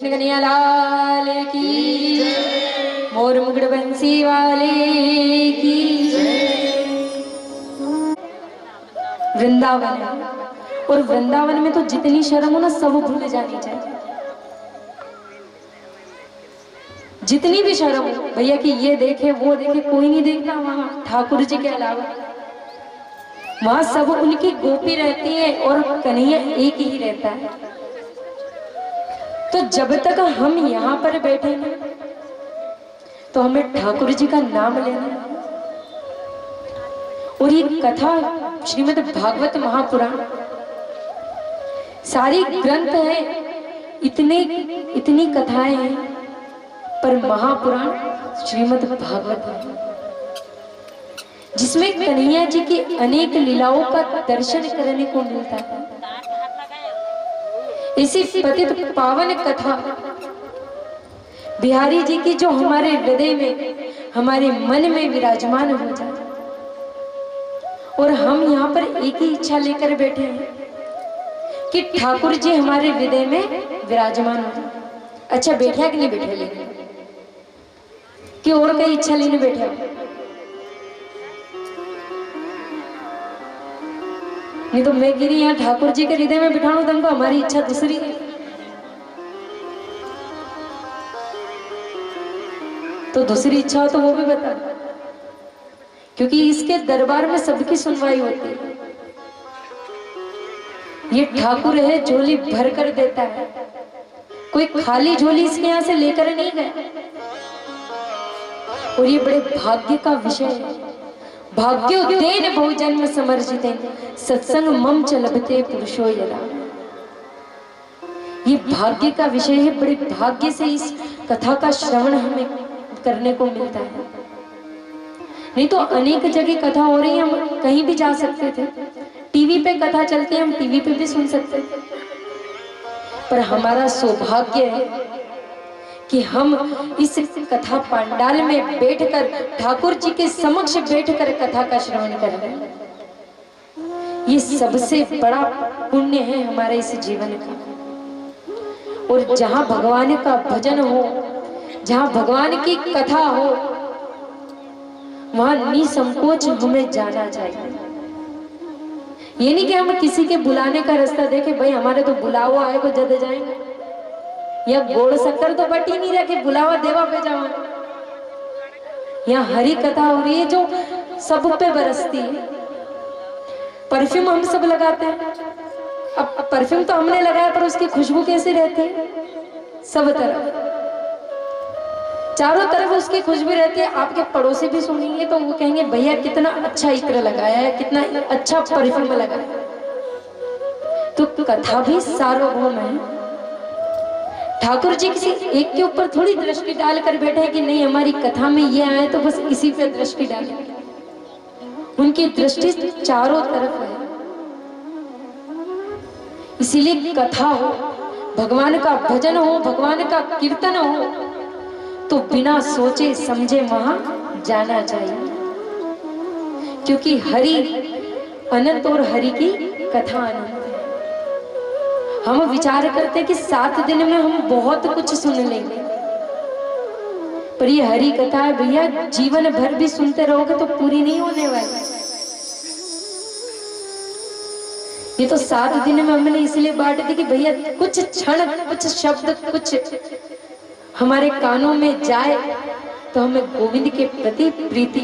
कन्हैया लाल की, मोर मुकुट बंसी वाले की। वृंदावन है और वृंदावन में तो जितनी शर्म हो ना सब भूल जानी चाहिए। जितनी भी शर्म हो भैया कि ये देखे वो देखे, कोई नहीं देखता वहां ठाकुर जी के अलावा। वहां सब उनकी गोपी रहती है और कन्हैया एक ही रहता है। तो जब तक हम यहाँ पर बैठे हैं तो हमें ठाकुर जी का नाम लेना है। और ये कथा श्रीमद् भागवत महापुराण सारी ग्रंथ है, इतनी कथाएं हैं, पर महापुराण श्रीमद् भागवत है जिसमें कन्हैया जी की अनेक लीलाओं का दर्शन करने को मिलता है। इसी पतित पावन कथा बिहारी जी की जो हमारे हृदय में, हमारे मन में विराजमान हो जाए। और हम यहाँ पर एक ही इच्छा लेकर बैठे हैं कि ठाकुर जी हमारे हृदय में विराजमान हो जाए। अच्छा बैठा कि नहीं बैठे, लेकिन कि और कई इच्छा लेने बैठे? नहीं तो मैं गिरी यहाँ ठाकुर जी के हृदय में बिठाऊं तुमको, हमारी इच्छा दूसरी है। तो दूसरी इच्छा हो तो वो भी बता, क्योंकि इसके दरबार में सबकी सुनवाई होती है। ये ठाकुर है, झोली भर कर देता है, कोई खाली झोली इसके यहाँ से लेकर नहीं गया। और ये बड़े भाग्य का विषय है। भाग्योदेन बहुजन्म समर्जिते सत्संग मम च लभते पुरुषो यदा। ये भाग्य का विषय है, बड़े भाग्य से इस कथा का श्रवण हमें करने को मिलता है। नहीं तो अनेक जगह कथा हो रही है, हम कहीं भी जा सकते थे। टीवी पे कथा चलती है, हम टीवी पे भी सुन सकते थे। पर हमारा सौभाग्य है कि हम इस कथा पंडाल में बैठकर ठाकुर जी के समक्ष बैठकर कथा का श्रवण कर रहे हैं। ये सबसे बड़ा पुण्य है हमारे इस जीवन का। और जहां भगवान का भजन हो, जहां भगवान की कथा हो, वहां निसंकोच हमें जाना चाहिए। ये नहीं कि हम किसी के बुलाने का रास्ता देखे, भाई हमारे तो बुलावा आए को जद जाएंगे, या गोड़ शक्कर तो बट ही नहीं रखे बुलावा देवा पे जाओ। यहाँ हरी कथा हो रही है जो सब पे बरसती है। परफ्यूम हम सब लगाते हैं, अब परफ्यूम तो हमने लगाया पर उसकी खुशबू कैसी रहती है? सब तरफ चारों तरफ उसकी खुशबू रहती है। आपके पड़ोसी भी सुनेंगे तो वो कहेंगे भैया कितना अच्छा इत्र लगाया है, कितना अच्छा परफ्यूम लगाया। तो कथा भी सार्वभौम है। ठाकुर जी किसी एक के ऊपर थोड़ी दृष्टि डालकर बैठे हैं कि नहीं हमारी कथा में ये आए तो बस इसी पे दृष्टि डालें। उनकी दृष्टि चारों तरफ है। इसीलिए कथा हो, भगवान का भजन हो, भगवान का कीर्तन हो, तो बिना सोचे समझे वहां जाना चाहिए। क्योंकि हरि अनंत और हरि की कथा अनंत। हम विचार करते कि 7 दिन में हम बहुत कुछ सुन लेंगे, पर ये हरि कथा है भैया, जीवन भर भी सुनते रहोगे तो पूरी नहीं होने वाली। ये तो 7 दिन में हमने इसलिए बांट दी कि भैया कुछ क्षण, कुछ शब्द, कुछ हमारे कानों में जाए तो हमें गोविंद के प्रति प्रीति।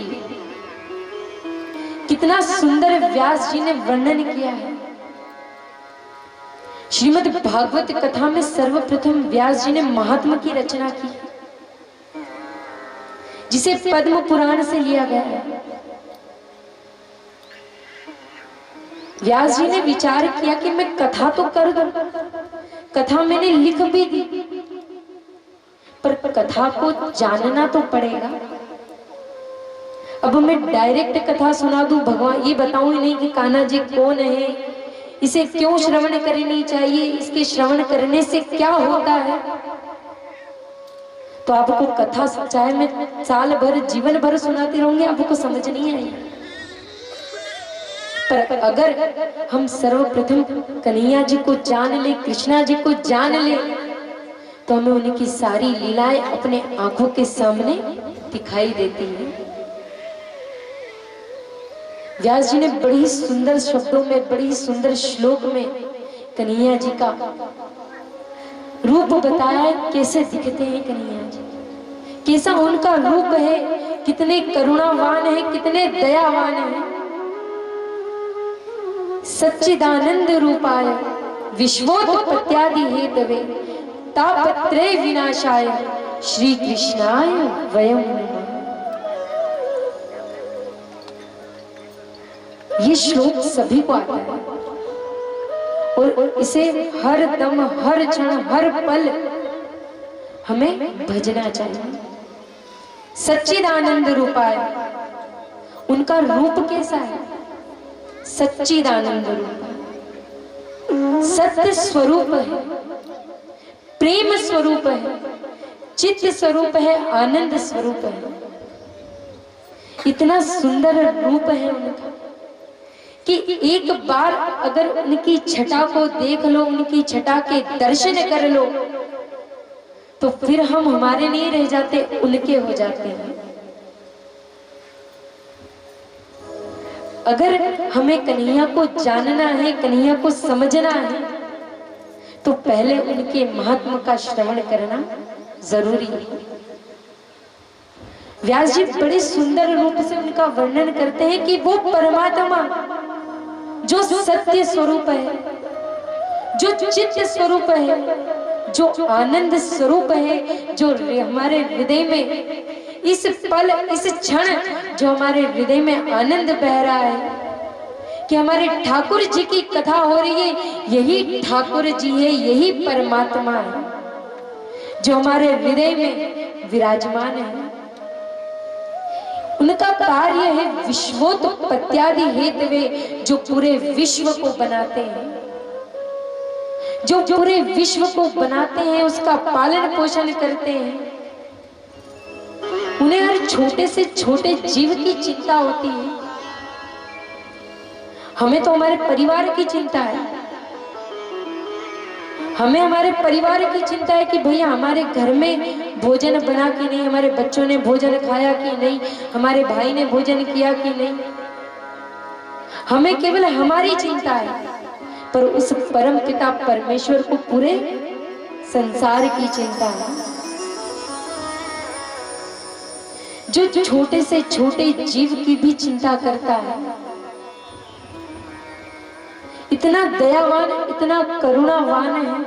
कितना सुंदर व्यास जी ने वर्णन किया है। श्रीमद् भागवत कथा में सर्वप्रथम व्यास जी ने महात्मा की रचना की, जिसे पद्म पुराण से लिया गया है। व्यास जी ने विचार किया कि मैं कथा तो कर दूं, कथा मैंने लिख भी दी, पर कथा को जानना तो पड़ेगा। अब मैं डायरेक्ट कथा सुना दूं, भगवान ये बताऊं ही नहीं कि कान्हा जी कौन है, इसे क्यों श्रवण करनी चाहिए, इसके श्रवण करने से क्या होता है, तो आपको कथा चाहे मैं साल भर जीवन भर सुनाती रहूंगी आपको समझ नहीं आई। पर अगर हम सर्वप्रथम कन्हैया जी को जान ले, कृष्णा जी को जान ले, तो हमें उनकी सारी लीलाएं अपने आंखों के सामने दिखाई देती हैं। व्यास जी ने बड़ी सुंदर शब्दों में, बड़ी सुंदर श्लोक में कन्हैया जी का रूप बताया, कैसे दिखते हैं कन्हैया जी, कैसा उनका रूप है, कितने करुणावान है, कितने दयावान है। सच्चिदानंद रूपाय विश्वोत्पत्त्यादि हेतवे तापत्रय विनाशाय श्री कृष्णाय वयं नमः। ये श्लोक सभी को आता है और इसे हर दम, हर क्षण, हर पल हमें भजना चाहिए। सच्चिदानंद रूपाय, उनका रूप कैसा है? सच्चिदानंद रूप, सत्य स्वरूप है, प्रेम स्वरूप है, चित्त स्वरूप है, आनंद स्वरूप है। इतना सुंदर रूप है उनका कि एक बार अगर उनकी छटा को देख लो, उनकी छटा के दर्शन कर लो, तो फिर हम हमारे नहीं रह जाते, उनके हो जाते हैं। अगर हमें कन्हैया को जानना है, कन्हैया को समझना है, तो पहले उनके महात्मा का श्रवण करना जरूरी है। व्यास जी बड़े सुंदर रूप से उनका वर्णन करते हैं कि वो परमात्मा जो सत्य स्वरूप है, जो चित्त स्वरूप है, जो आनंद स्वरूप है, जो हमारे हृदय में इस पल, इस क्षण जो हमारे हृदय में आनंद बह रहा है कि हमारे ठाकुर जी की कथा हो रही है, यही ठाकुर जी है, यही परमात्मा है जो हमारे हृदय में विराजमान है। उनका कार्य है विश्वोत्पत्त्यादि हेतवे, जो पूरे विश्व को बनाते हैं, जो पूरे विश्व को बनाते हैं, उसका पालन पोषण करते हैं। उन्हें हर छोटे से छोटे जीव की चिंता होती है। हमें तो हमारे परिवार की चिंता है, हमें हमारे परिवार की चिंता है कि भैया हमारे घर में भोजन बना कि नहीं, हमारे बच्चों ने भोजन खाया कि नहीं, हमारे भाई ने भोजन किया कि नहीं। हमें केवल हमारी चिंता है, पर उस परम पिता परमेश्वर को पूरे संसार की चिंता है, जो छोटे से छोटे जीव की भी चिंता करता है। इतना दयावान, इतना करुणावान है।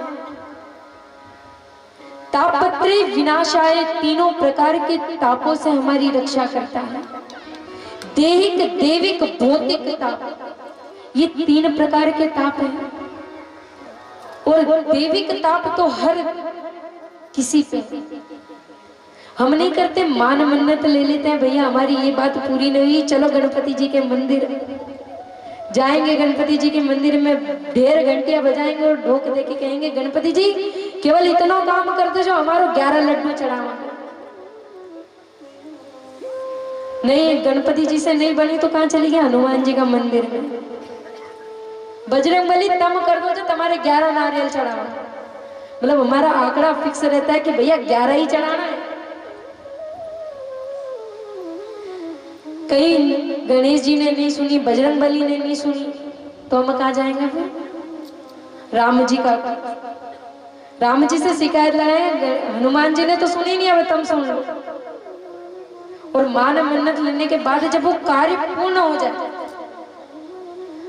तापत्रय विनाशाय, तीनों प्रकार के तापों से हमारी रक्षा करता है। देहिक, देविक, भौतिक ताप, ये तीन प्रकार के ताप हैं। और देविक ताप तो हर किसी पे, हम नहीं करते, मान मन्नत ले लेते हैं, भैया हमारी ये बात पूरी नहीं हुई, चलो गणपति जी के मंदिर जाएंगे, गणपति जी के मंदिर में ढेर घंटियां बजाएंगे और ढोक दे के कहेंगे गणपति जी केवल इतना काम कर दो जो हमारो 11 लड्डू चढ़ावा। नहीं, गणपति जी से नहीं बनी तो कहां चली गई? हनुमान जी का मंदिर में। बजरंगबली तम कर दो जो तुम्हारे 11 नारियल चढ़ावा। मतलब हमारा आंकड़ा फिक्स रहता है कि भैया 11 ही चढ़ाना है। कहीं गणेश जी ने नहीं सुनी, बजरंगबली ने नहीं सुनी, तो हम कहाँ जाएंगे फिर? राम जी का, राम जी से शिकायत लगाए, हनुमान जी ने तो सुनी नहीं, अब तुम सुन लो। और मान मन्नत लेने के बाद जब वो कार्य पूर्ण हो जाए,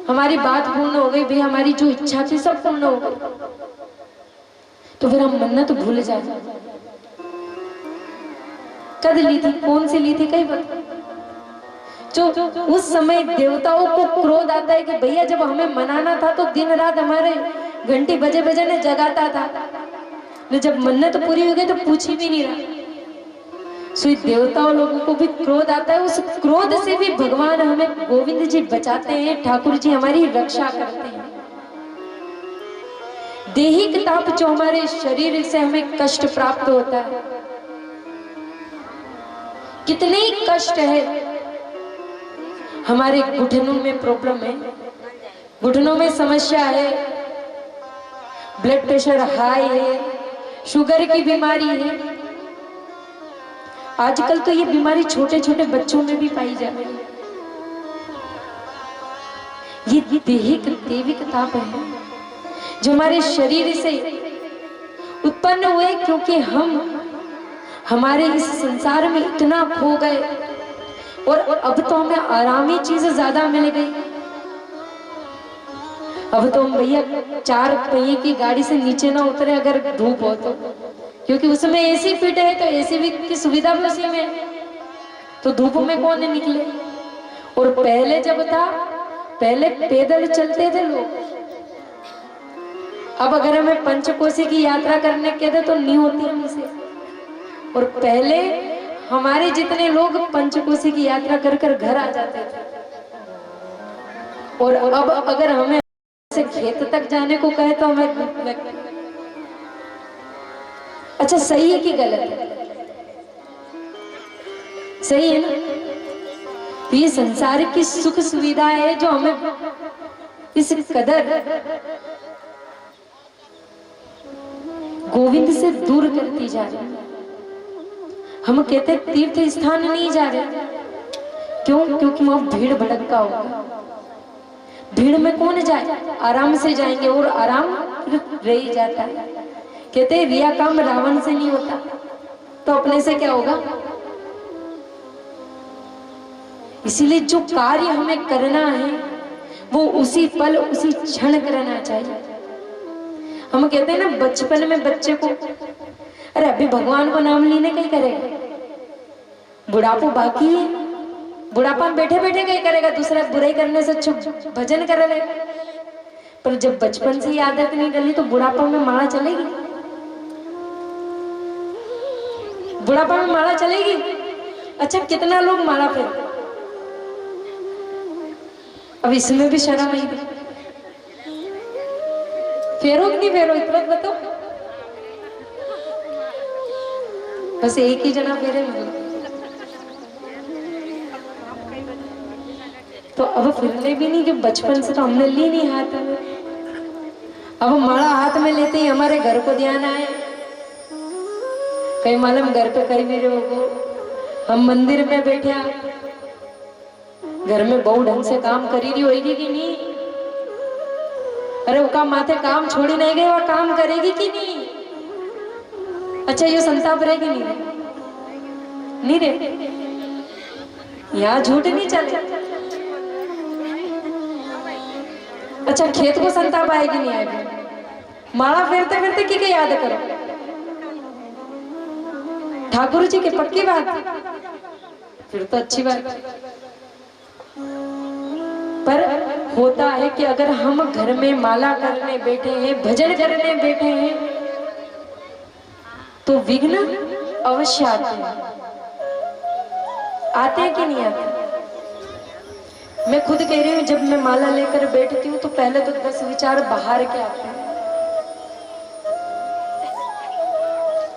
हमारी बात पूर्ण हो गई, भाई हमारी जो इच्छा थी सब पूर्ण हो गई, तो फिर हम मन्नत भूल जाए। कद ली थी, कौन सी ली थी, कई बात जो उस समय देवताओं को क्रोध आता है कि भैया जब हमें मनाना था तो दिन रात हमारे घंटी बजे बजे ने जगाता था, जब मन्नत पूरी हो गई तो पूछ ही भी नहीं रहा। सो देवताओं लोगों को भी क्रोध आता है, उस क्रोध से भी भगवान हमें गोविंद जी बचाते हैं, ठाकुर जी हमारी रक्षा करते हैं। देहिक ताप जो हमारे शरीर से हमें कष्ट प्राप्त होता है, कितने ही कष्ट है। हमारे घुटनों में प्रॉब्लम है, घुटनों में समस्या है, ब्लड प्रेशर हाई है, शुगर की बीमारी है। आजकल तो ये बीमारी छोटे छोटे बच्चों में भी पाई जा रही है। ये दैविक ताप है जो हमारे शरीर से उत्पन्न हुए, क्योंकि हम हमारे इस संसार में इतना खो गए और अब तो हमें आरामी चीजें ज्यादा मिल गई। अब तो हम भैया 4 पहिए की गाड़ी से नीचे ना उतरे अगर धूप हो तो, क्योंकि उसमें एसी फिट है, तो एसी भी की सुविधा भी उसी में है, तो धूप में कौन निकले। और पहले जब था, पहले पैदल चलते थे लोग। अब अगर हमें पंचकोशी की यात्रा करने के दे तो नहीं होती हमसे। और पहले हमारे जितने लोग पंचकोशी की यात्रा कर कर घर आ जाते थे, और अब अगर हमें से खेत तक जाने को कहे तो हमें अच्छा सही है कि गलत है? सही है ना? तो ये संसार की सुख सुविधा है जो हमें इस कदर गोविंद से दूर करती जा रही है। हम कहते तीर्थ स्थान नहीं जा रहे, क्यों? क्योंकि वहां भीड़ भड़का होगा। भीड़ में कौन जाए? आराम से जाएंगे, और आराम रह ही जाता है। कहते रिया काम रावण से नहीं होता, तो अपने से क्या होगा? इसीलिए जो कार्य हमें करना है वो उसी पल उसी क्षण करना चाहिए। हम कहते हैं ना बचपन में बच्चे को, अरे अभी भगवान को नाम लेने कहीं करेगा, बुढ़ापा बाकी है, बुढ़ापा में बैठे बैठे कहीं करेगा, दूसरा बुराई करने से अच्छा भजन कर ले। पर जब बचपन से ही आदत नहीं डली तो बुढ़ापा में माला चलेगी? बुढ़ापा में माला चलेगी? अच्छा कितना लोग माला फेरते, अब इसमें भी शर्म आई। फेरो कि नहीं फेरो इतना बताओ। बस एक ही जना फेरे मतलब। तो अब फिरने भी नहीं, कि बचपन से तो हमने ली नहीं हाथ में। अब माला हाथ में लेते ही हमारे घर को ध्यान आए, कहीं मालूम घर पे कहीं भी रहो, हम मंदिर में बैठे, घर में बहु ढंग से काम करी रही होगी कि नहीं? अरे वो काम माथे काम छोड़ी नहीं गए, वो काम करेगी कि नहीं? अच्छा ये संताप रहेगी नहीं? नहीं रे, यहाँ झूठ नहीं चले। अच्छा खेत को संताप आएगी नहीं आएगी? माला फेरते फेरते की याद करो ठाकुर जी की पक्की बात, फिर तो अच्छी बात। पर होता है कि अगर हम घर में माला करने बैठे हैं, भजन करने बैठे हैं, तो विघ्न अवश्य आते हैं। आते हैं कि नहीं आते? मैं खुद कह रही हूँ, जब मैं माला लेकर बैठती हूँ तो पहले तो 10 विचार बाहर के आते हैं।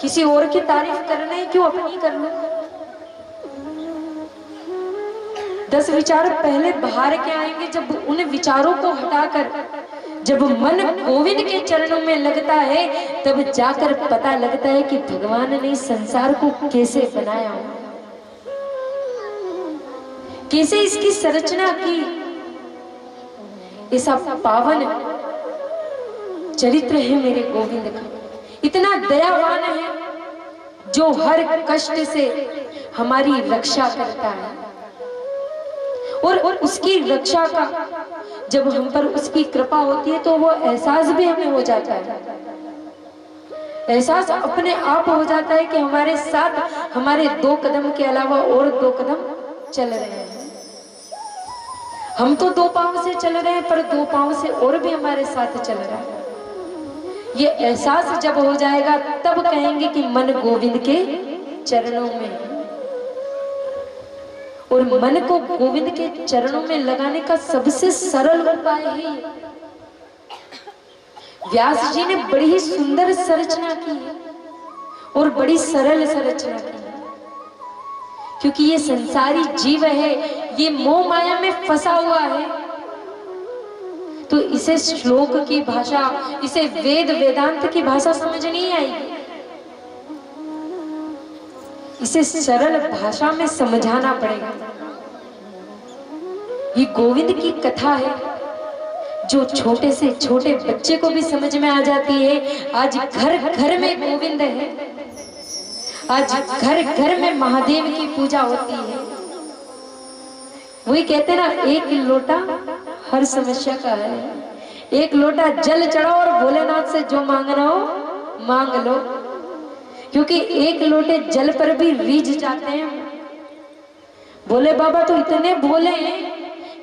किसी और की तारीफ करना है, क्यों अपनी कर लो? 10 विचार पहले बाहर के आएंगे। जब उन विचारों को हटाकर जब मन गोविंद के चरणों में लगता है, तब जाकर पता लगता है कि भगवान ने संसार को कैसे बनाया हो, कैसे इसकी संरचना की। ऐसा पावन चरित्र है मेरे गोविंद का, इतना दयावान है जो हर कष्ट से हमारी रक्षा करता है। और उसकी रक्षा का जब हम पर उसकी कृपा होती है तो वो एहसास भी हमें हो जाता है। एहसास अपने आप हो जाता है कि हमारे साथ हमारे 2 कदम के अलावा और 2 कदम चल रहे हैं। हम तो 2 पांव से चल रहे हैं, पर 2 पांव से और भी हमारे साथ चल रहा है। ये एहसास जब हो जाएगा तब कहेंगे कि मन गोविंद के चरणों में। और मन को गोविंद के चरणों में लगाने का सबसे सरल उपाय है। व्यास जी ने बड़ी ही सुंदर संरचना की है और बड़ी सरल संरचना की है, क्योंकि ये संसारी जीव है, ये मोह माया में फंसा हुआ है। तो इसे श्लोक की भाषा, इसे वेद वेदांत की भाषा समझ नहीं आएगी। इसे सरल भाषा में समझाना पड़ेगा। ये गोविंद की कथा है जो छोटे से छोटे बच्चे को भी समझ में आ जाती है। आज घर घर में गोविंद है, आज घर घर में महादेव की पूजा होती है। वही कहते ना, एक लोटा हर समस्या का है। एक लोटा जल चढ़ाओ और भोलेनाथ से जो मांगना हो मांग लो, क्योंकि एक लोटे जल पर भी रीझ जाते हैं। भोले बाबा तो इतने भोले हैं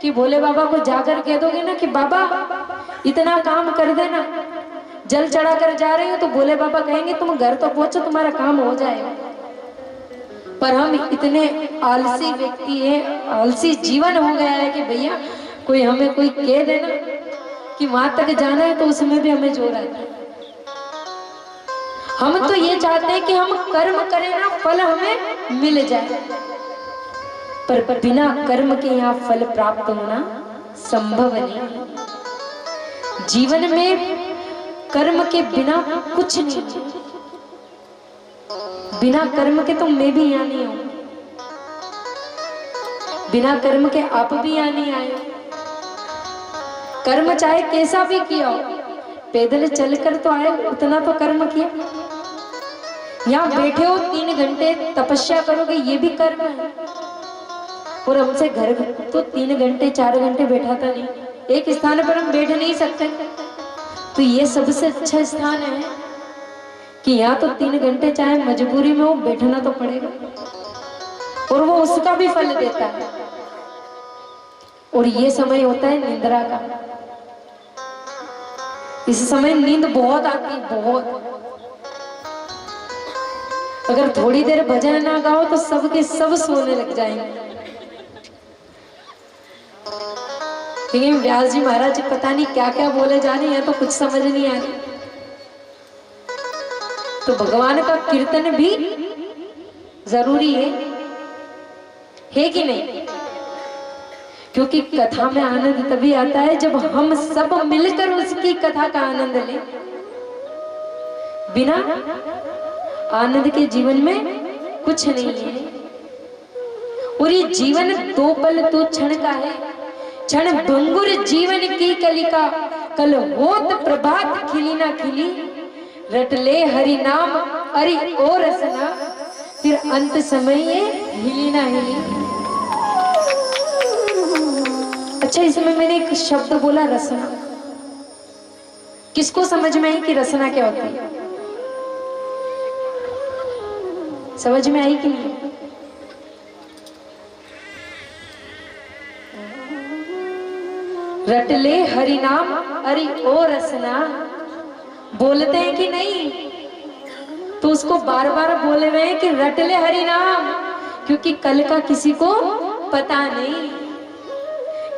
कि भोले बाबा को जाकर कह दोगे ना कि बाबा इतना काम कर देना, जल चढ़ा कर जा रहे हो, तो भोले बाबा कहेंगे तुम घर तो पहुंचो, तुम्हारा काम हो जाएगा। पर हम इतने आलसी व्यक्ति हैं, आलसी जीवन हो गया है कि भैया कोई हमें कोई कह देना कि वहां तक जाना है तो उसमें भी हमें जोर आता है। हम तो ये चाहते हैं कि हम कर्म करें ना, फल हमें मिल जाए, पर बिना कर्म के यहाँ फल प्राप्त होना संभव नहीं। जीवन में कर्म के बिना कुछ नहीं, बिना कर्म के तो मैं भी यहाँ नहीं हूं, बिना कर्म के आप भी यहाँ नहीं आए। कर्म चाहे कैसा भी किया हो, पैदल चलकर तो आए, उतना तो कर्म किया। यहाँ बैठे हो 3 घंटे तपस्या करोगे, ये भी कर्म है। और हमसे घर तो 3 घंटे 4 घंटे बैठाता नहीं, एक स्थान पर हम बैठ नहीं सकते। तो ये सबसे अच्छा स्थान है कि यहाँ तो 3 घंटे चाहे मजबूरी में हो बैठना तो पड़ेगा, और वो उसका भी फल देता है। और ये समय होता है निंद्रा का। इस समय नींद बहुत आती है, बहुत। अगर थोड़ी देर भजन ना गाओ तो सबके सब सोने लग जाएंगे। लेकिन व्यास जी महाराज पता नहीं क्या क्या बोले जा रहे हैं, तो कुछ समझ नहीं आ रही। तो भगवान का कीर्तन भी जरूरी है कि नहीं? क्योंकि कथा में आनंद तभी आता है जब हम सब मिलकर उसकी कथा का आनंद लें। बिना आनंद के जीवन में कुछ नहीं है। और ये जीवन 2 पल 2 क्षण का है। क्षण भंगुर जीवन की कलिका, कल होत प्रभात खिली ना खिली, रट ले हरि नाम अरि और रसना, फिर अंत समय ये हिली ना हिली। अच्छा, इसमें मैंने एक शब्द बोला रसना। किसको समझ में आई कि रसना क्या होती है? समझ में आई कि नहीं? रट ले हरि नाम अरि ओ रसना, बोलते हैं कि नहीं? तो उसको बार बार बोले रहे हैं कि रट ले हरि नाम, क्योंकि कल का किसी को पता नहीं।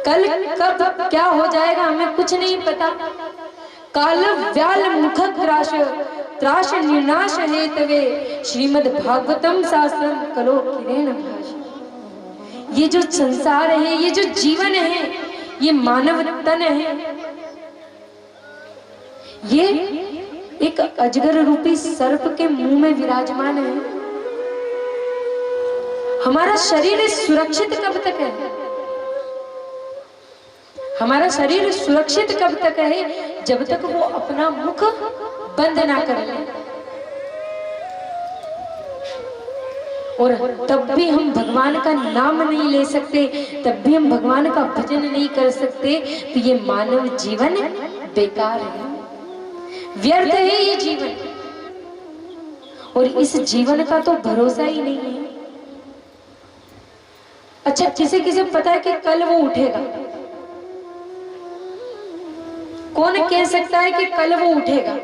कल कब क्या हो जाएगा हमें कुछ नहीं पता। काल व्याल मुख त्राश त्राश निर्नाश हेतवे, श्रीमद् भागवतम शास्त्रम कलो किरेन भाष। ये जो संसार है, ये जो जीवन है, ये मानव तन है, ये एक अजगर रूपी सर्प के मुंह में विराजमान है। हमारा शरीर सुरक्षित कब तक है? हमारा शरीर सुरक्षित कब तक है? जब तक वो अपना मुख बंद ना कर ले। और तब भी हम भगवान का नाम नहीं ले सकते, तब भी हम भगवान का भजन नहीं कर सकते। तो ये मानव जीवन बेकार है, व्यर्थ है ये जीवन। और इस जीवन का तो भरोसा ही नहीं है। अच्छा, किसे किसे पता है कि कल वो उठेगा? कौन कह सकता है कि कल वो उठेगा?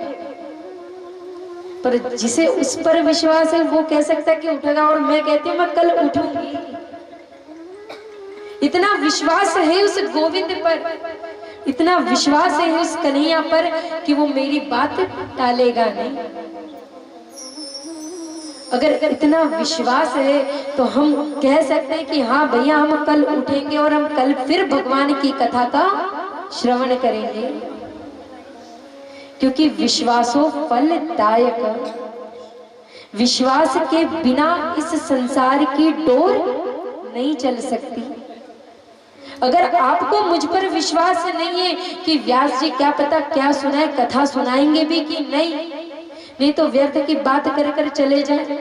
पर जिसे उस पर विश्वास है वो कह सकता है कि उठेगा। और मैं कहती हूँ मैं कल उठूंगी। इतना विश्वास है उस गोविंद पर, इतना विश्वास है उस कन्हैया पर कि वो मेरी बात टालेगा नहीं। अगर इतना विश्वास है तो हम कह सकते हैं कि हाँ भैया, हम कल उठेंगे और हम कल फिर भगवान की कथा का श्रवण करेंगे। क्योंकि विश्वासो फलदायक, विश्वास के बिना इस संसार की डोर नहीं चल सकती। अगर आपको मुझ पर विश्वास नहीं है कि व्यास जी क्या पता क्या सुनाए, कथा सुनाएंगे भी कि नहीं तो व्यर्थ की बात कर कर चले जाए।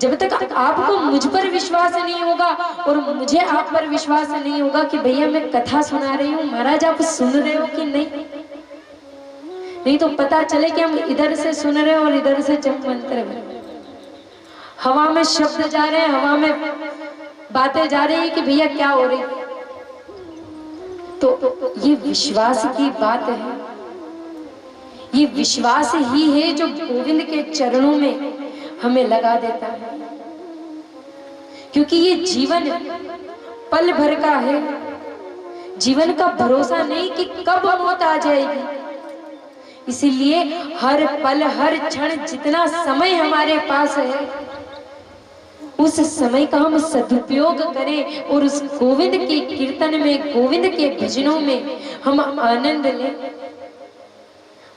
जब तक आपको मुझ पर विश्वास नहीं होगा और मुझे आप पर विश्वास नहीं होगा कि भैया मैं कथा सुना रही हूँ, महाराज आप सुन रहे हो कि नहीं तो पता चले कि हम इधर से सुन रहे हैं और इधर से जप मंत्र में, हवा में शब्द जा रहे हैं, हवा में बातें जा रही है कि भैया क्या हो रही। तो ये विश्वास की बात है। ये विश्वास ही है जो गोविंद के चरणों में हमें लगा देता है, क्योंकि ये जीवन पल भर का है। जीवन का भरोसा नहीं कि कब मौत आ जाएगी, इसीलिए हर पल हर क्षण जितना समय हमारे पास है उस समय का हम सदुपयोग करें और उस गोविंद के कीर्तन में, गोविंद के भजनों में हम आनंद लें।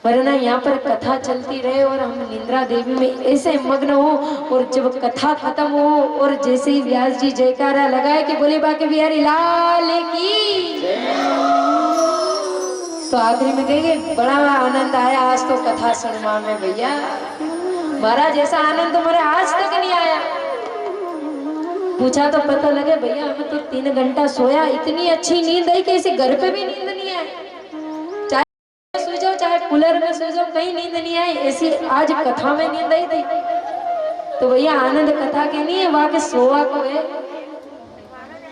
वरना यहाँ पर कथा चलती रहे और हम निंद्रा देवी में ऐसे मग्न हो, और जब कथा खत्म हो और जैसे ही व्यास जी जयकारा लगाए कि बोले बाके बिहारी लाल की, तो आखिरी में कहेंगे बड़ा आनंद आया आज तो कथा सुनवा में भैया, महाराज ऐसा आनंद तुम्हारे आज तक नहीं आया। पूछा तो पता लगे भैया हमें तो 3 घंटा सोया, इतनी अच्छी नींद आई कि इसे घर पे भी नींद नहीं आई, चाहे सो जाओ चाहे कूलर में सो जाओ कहीं नींद नहीं आई, ऐसी आज कथा में नींद आई थी। तो भैया आनंद कथा के नहीं है, वहां के सोवा को है।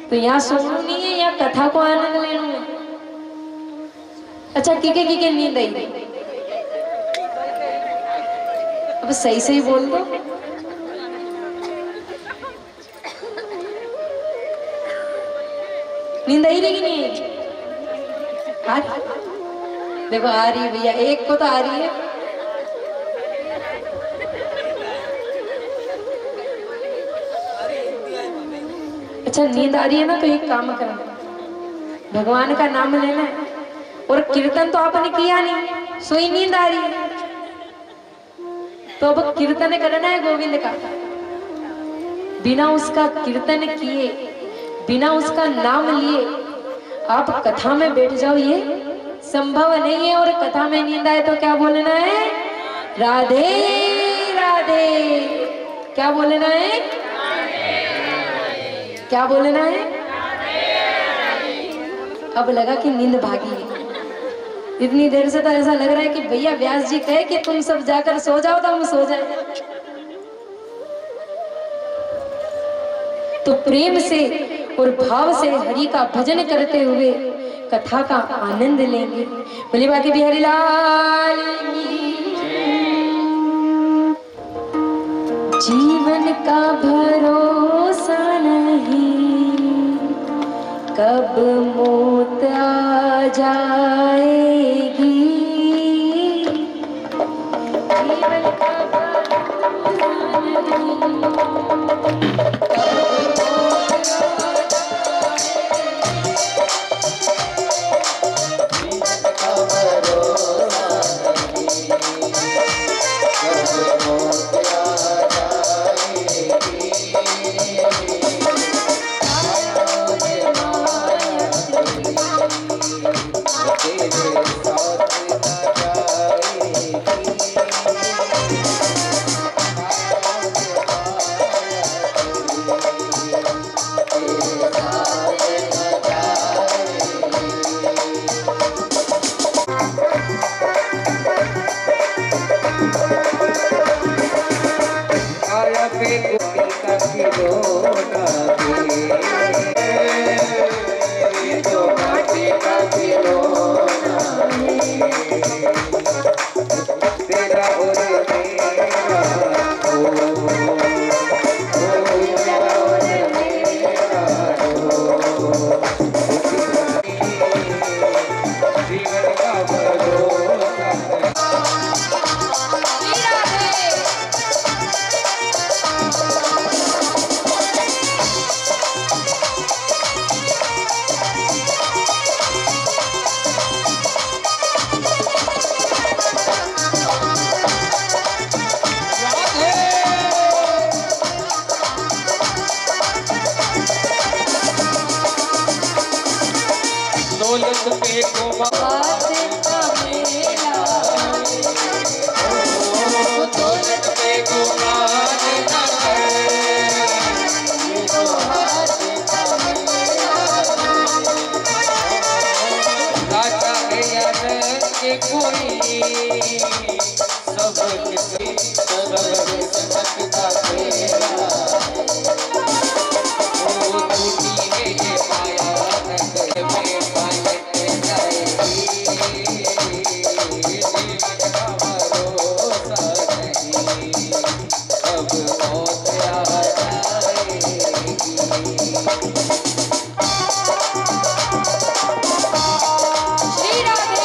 तो यहाँ सोना नहीं है, यहाँ कथा को आनंद लेना है। अच्छा किके नींद आई, अब सही सही बोल दो। नींद आई रही कि नहीं आई? देखो आ रही है भैया, एक को तो आ रही है। अच्छा नींद आ रही है ना, तो एक काम करना, भगवान का नाम लेना है, और कीर्तन तो आपने किया नहीं, सोई नींद आ रही है, तो अब कीर्तन करना है गोविंद का। बिना उसका कीर्तन किए, बिना उसका नाम लिए आप कथा में बैठ जाओ, ये संभव नहीं है। और कथा में नींद आए तो क्या बोलना है? राधे राधे। क्या बोलना है? क्या बोलना है? अब लगा कि नींद भागी है। इतनी देर से तो ऐसा लग रहा है कि भैया व्यास जी कहे कि तुम सब जाकर सो जाओ तो हम सो जाए। तो प्रेम से और भाव से हरि का भजन करते हुए कथा का आनंद लेंगे। बोले बाकी बिहारी लाल की। जीवन का भरोसा नहीं कब मौत आ जाएगी, जीवन का भरोसा नहीं बात का मेला ओ दौलत पे गुमान न कर, ये तो हाथ का मेला राजा है या रंग कोई, सब किसी किस्मत का खेला। ओ टूटी है ये माया नगर में पालट जाएगी, जीवन का भरोसा नहीं, अब मौत आ जाएगी। श्री राधे।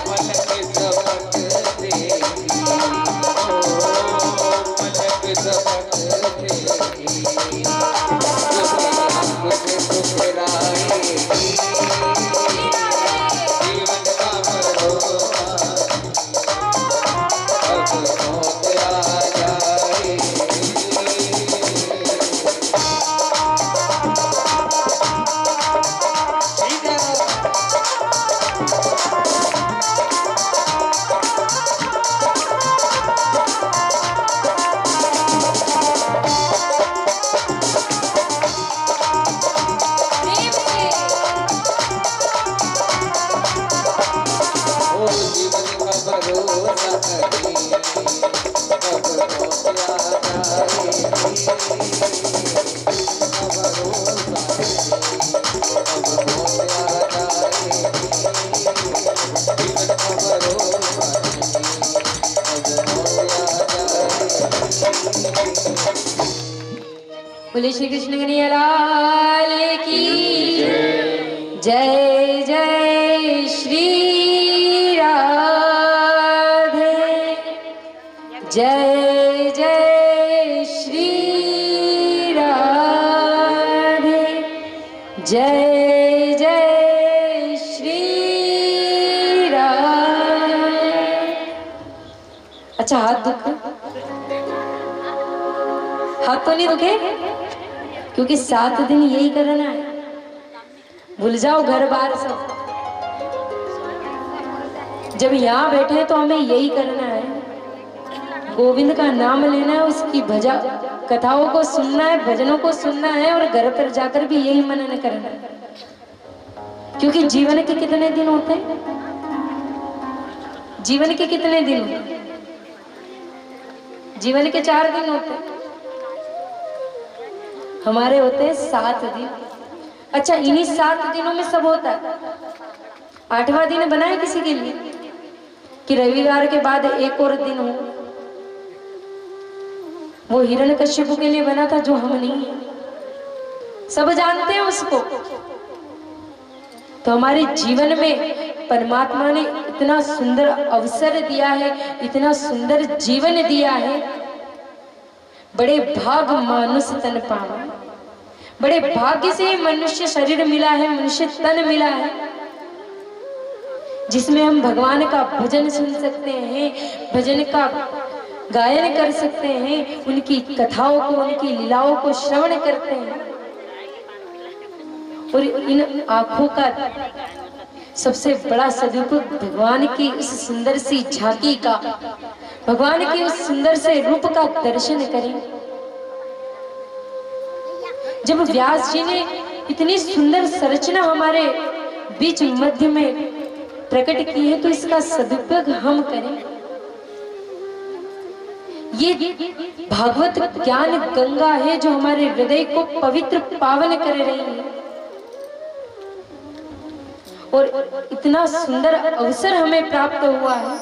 पलक झपक देगी, ओ पलक झपक देगी, दुनिया मुझे ठुकराएगी, जीवन का भरोसा अब मौत आ जाएगी। प्रेम से ओ जीवन का भरोसा नहीं, कब मौत आ जाएगी। जीवन का भरोसा नहीं, कब मौत आ जाएगी। जीवन का भरोसा नहीं, कब मौत आ जाएगी। बोले श्री कृष्ण कन्हैया लाल की जय जय श्री राधे, जय जय श्री राधे, जय जय श्री राधे। अच्छा हाथ दुख, हाथ तो नहीं दुखे, क्योंकि 7 दिन यही करना है। भूल जाओ घर बार सब, जब यहाँ बैठे तो हमें यही करना है। गोविंद का नाम लेना है, उसकी भजा कथाओं को सुनना है, भजनों को सुनना है, और घर पर जाकर भी यही मनन करना है। क्योंकि जीवन के कितने दिन होते हैं? जीवन के कितने दिन होते हैं? जीवन के 4 दिन होते हैं, हमारे होते हैं 7 दिन। अच्छा, इन्हीं 7 दिनों में सब होता है। 8वां दिन बना है किसी के लिए कि रविवार के बाद एक और दिन हो? वो हिरण्यकश्यप के लिए बना था, जो हम नहीं है। सब जानते हैं उसको। तो हमारे जीवन में परमात्मा ने इतना सुंदर अवसर दिया है, इतना सुंदर जीवन दिया है। बड़े भाग मानुष तन पावा, बड़े भाग्य से मनुष्य शरीर मिला है, मनुष्य तन मिला है, जिसमें हम भगवान का भजन सुन सकते हैं, भजन का गायन कर सकते हैं, उनकी कथाओं को, उनकी लीलाओं को श्रवण करते हैं। और इन आंखों का सबसे बड़ा सदुपयोग भगवान की उस सुंदर सी झांकी का, भगवान की उस सुंदर से रूप का दर्शन करें। जब व्यास जी ने इतनी सुंदर संरचना हमारे बीच मध्य में प्रकट की है, तो इसका सदुपयोग हम करें। ये भागवत ज्ञान गंगा है जो हमारे हृदय को पवित्र पावन कर रही है। और इतना सुंदर अवसर हमें प्राप्त हुआ है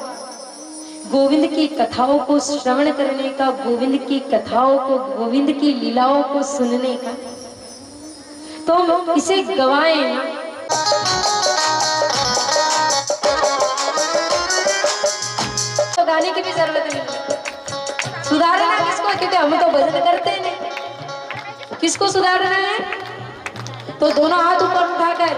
गोविंद की कथाओं को श्रवण करने का, गोविंद की कथाओं को, गोविंद की लीलाओं को सुनने का। तो हम इसे गवाएं ना। तो गाने की भी जरूरत नहीं है, सुधारना किसको? क्योंकि हम तो भजन करते नहीं। किसको सुधारना है? तो दोनों हाथ ऊपर उठाकर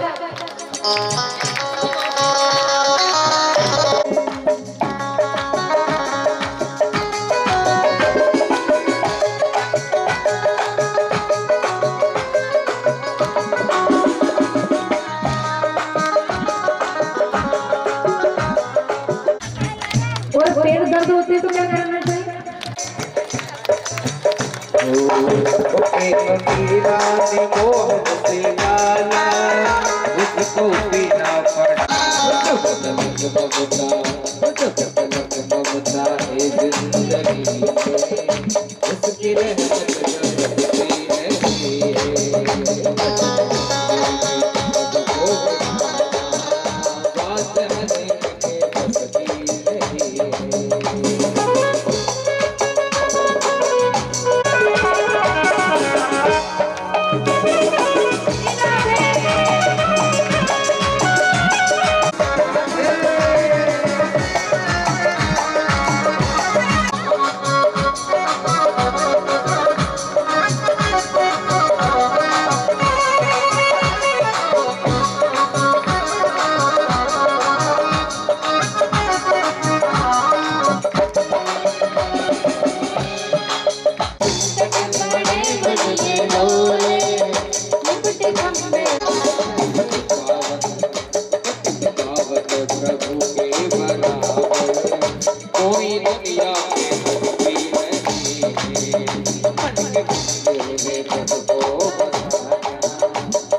और पेट दर्द होते तो क्या करना चाहिए? उसको पीना पड़ा ममता है जिंदगी उसकी रहमत करती रही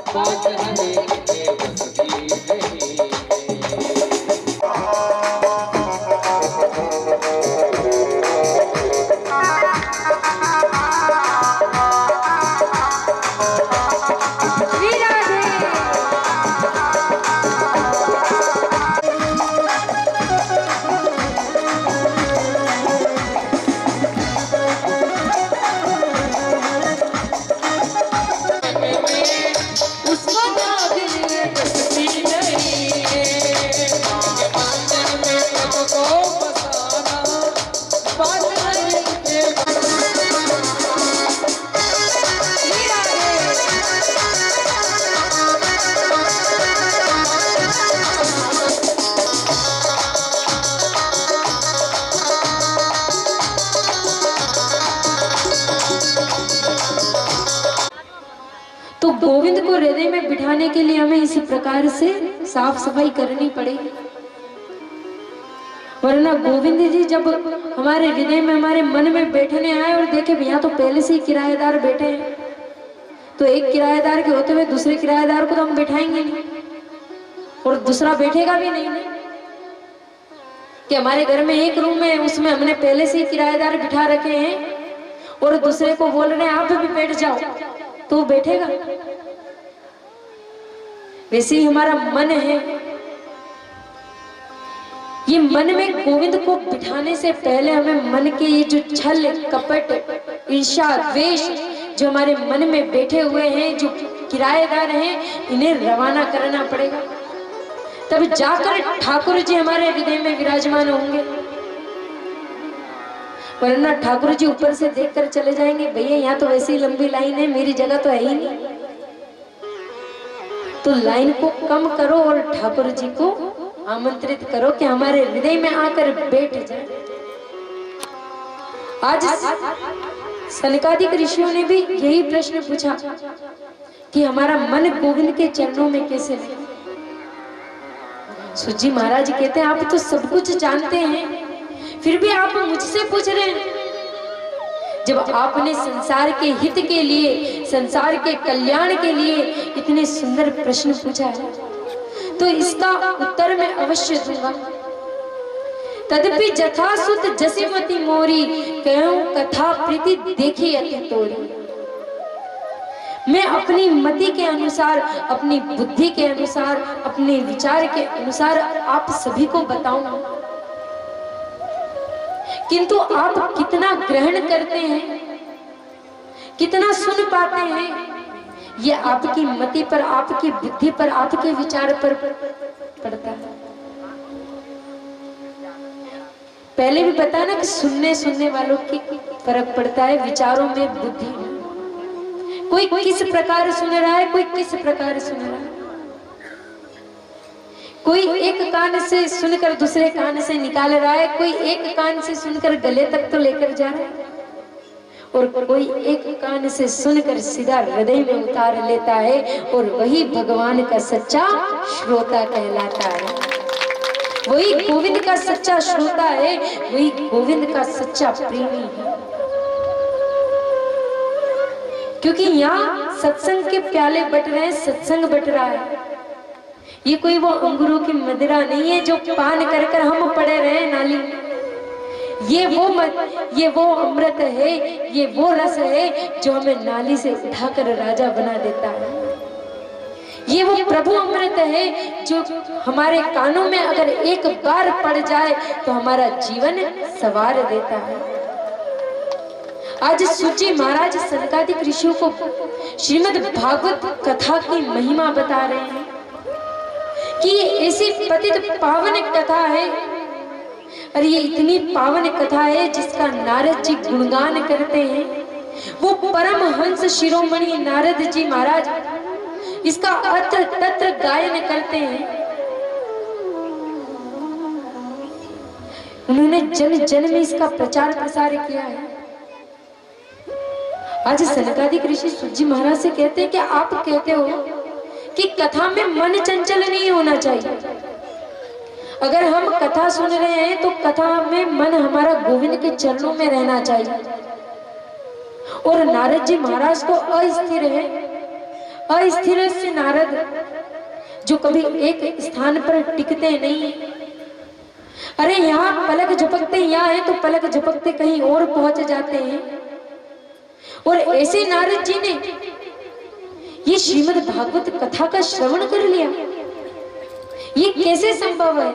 बात हंसने के बसती रही। तो गोविंद को हृदय में बिठाने के लिए हमें इसी प्रकार से साफ सफाई करनी पड़ेगी, वरना गोविंद जी जब हमारे हृदय में हमारे मन में बैठने आए और देखे यहाँ तो पहले से ही किराएदार बैठे हैं, तो एक किराएदार के होते हुए दूसरे किराएदार को तो हम बैठाएंगे नहीं और दूसरा बैठेगा भी नहीं ना। कि हमारे घर में एक रूम है उसमें हमने पहले से ही किराएदार बिठा रखे हैं और दूसरे को बोल रहे हैं आप भी बैठ जाओ, तो वो बैठेगा? वैसे ही हमारा मन है, ये मन में गोविंद को बिठाने से पहले हमें मन के ये जो छल कपट ईर्ष्या द्वेष जो हमारे मन में बैठे हुए हैं, जो किराएदार हैं, इन्हें रवाना करना पड़ेगा, तब जाकर ठाकुर जी हमारे हृदय में विराजमान होंगे। वरना ठाकुर जी ऊपर से देखकर चले जाएंगे, भैया यहाँ तो वैसी लंबी लाइन है, मेरी जगह तो है ही नहीं। तो लाइन को कम करो और ठाकुर जी को आमंत्रित करो कि हमारे हृदय में आकर बैठ जाए। आज सनकादिक ऋषियों ने भी यही प्रश्न पूछा कि हमारा मन गोविंद के चरणों में कैसे लगे। सुजी महाराज जी कहते हैं आप तो सब कुछ जानते हैं, फिर भी आप मुझसे पूछ रहे हैं। जब आपने संसार के हित के लिए, संसार के कल्याण के लिए इतने सुंदर प्रश्न पूछा है, तो इसका उत्तर मैं अवश्य दूंगा। तदपि जथा सुत जसीमती मोरी, कहूं कथा प्रीति देखी अति तोरी। मैं अपनी मति के अनुसार, अपनी बुद्धि के अनुसार, अपने विचार के अनुसार आप सभी को बताऊंगा, किंतु आप कितना ग्रहण करते हैं, कितना सुन पाते हैं, ये आपकी मति पर, आपकी बुद्धि पर, आपके विचार पर पड़ता है। पहले भी बताया ना कि सुनने वालों की फर्क पड़ता है विचारों में, बुद्धि में। कोई किस प्रकार सुन रहा है, कोई किस प्रकार सुन रहा है। कोई एक कान से सुनकर दूसरे कान से निकाल रहा है, कोई एक कान से सुनकर गले तक तो लेकर जा रहा है, और कोई एक कान से सुनकर सीधा हृदय में उतार लेता है, और वही भगवान का सच्चा श्रोता कहलाता है। वही गोविंद का सच्चा श्रोता है, वही गोविंद का सच्चा प्रेमी है। क्योंकि यहाँ सत्संग के प्याले बट रहे हैं, सत्संग बट रहा है। ये कोई वो अंगूरों की मदिरा नहीं है जो पान कर कर हम पड़े रहे नाली में। ये वो अमृत है, ये वो रस है जो हमें नाली से उठाकर राजा बना देता है। ये वो प्रभु अमृत है जो हमारे कानों में अगर एक बार पड़ जाए तो हमारा जीवन संवार देता है। आज सूजी महाराज सनकादिक ऋषियों को श्रीमद् भागवत कथा की महिमा बता रहे हैं कि ये ऐसी पतित पावन कथा है, और ये इतनी पावन कथा है जिसका नारद जी गुणगान करते हैं। वो परम हंस शिरोमणि नारद जी महाराज इसका अत्र तत्र गायन करते हैं। उन्होंने जन जन में इसका प्रचार प्रसार किया है। आज सनकादिक ऋषि सूजी महाराज से कहते हैं कि आप कहते हो कि कथा में मन चंचल नहीं होना चाहिए। अगर हम कथा सुन रहे हैं तो कथा में मन हमारा गोविंद के चरणों में रहना चाहिए। और नारद जी महाराज तो अस्थिर है, अस्थिर से नारद जो कभी एक स्थान पर टिकते नहीं। अरे यहाँ पलक झपकते यहाँ है तो पलक झपकते कहीं और पहुंच जाते हैं। और ऐसे नारद जी ने ये श्रीमद् भागवत कथा का श्रवण कर लिया। ये कैसे संभव है?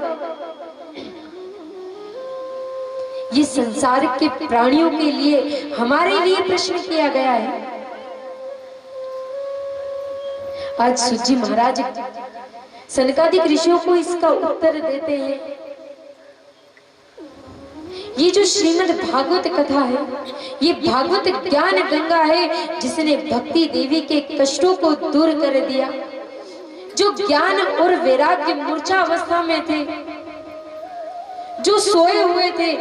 ये संसार के प्राणियों के लिए, हमारे लिए प्रश्न किया गया है। आज सूजी महाराज सनकादिक ऋषियों को इसका उत्तर देते हैं। ये जो श्रीमद् भागवत कथा है, ये भागवत ज्ञान गंगा है जिसने भक्ति देवी के कष्टों को दूर कर दिया। जो ज्ञान और वैराग्य मूर्छा अवस्था में थे, जो सोए हुए थे,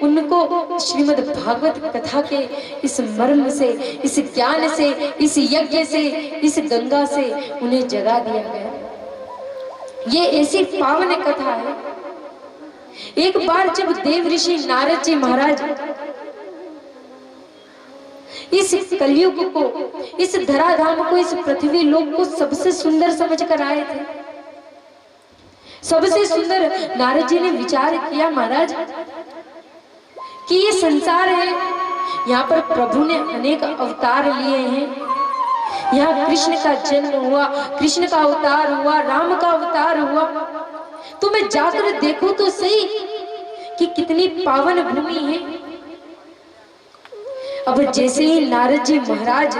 उनको श्रीमद् भागवत कथा के इस मर्म से, इस ज्ञान से, इस यज्ञ से, इस गंगा से उन्हें जगा दिया गया। ये ऐसी पावन कथा है। एक बार जब देव ऋषि नारद जी महाराज इस कलयुग को, इस धराधाम को, इस पृथ्वी लोक को सबसे सुंदर समझकर आए थे, सबसे सुंदर नारद जी ने विचार किया महाराज कि ये संसार है, यहाँ पर प्रभु ने अनेक अवतार लिए हैं। यहाँ कृष्ण का जन्म हुआ, कृष्ण का अवतार हुआ, राम का अवतार हुआ। तो मैं जाकर देखूं तो सही कि कितनी पावन भूमि है। अब जैसे ही नारद जी महाराज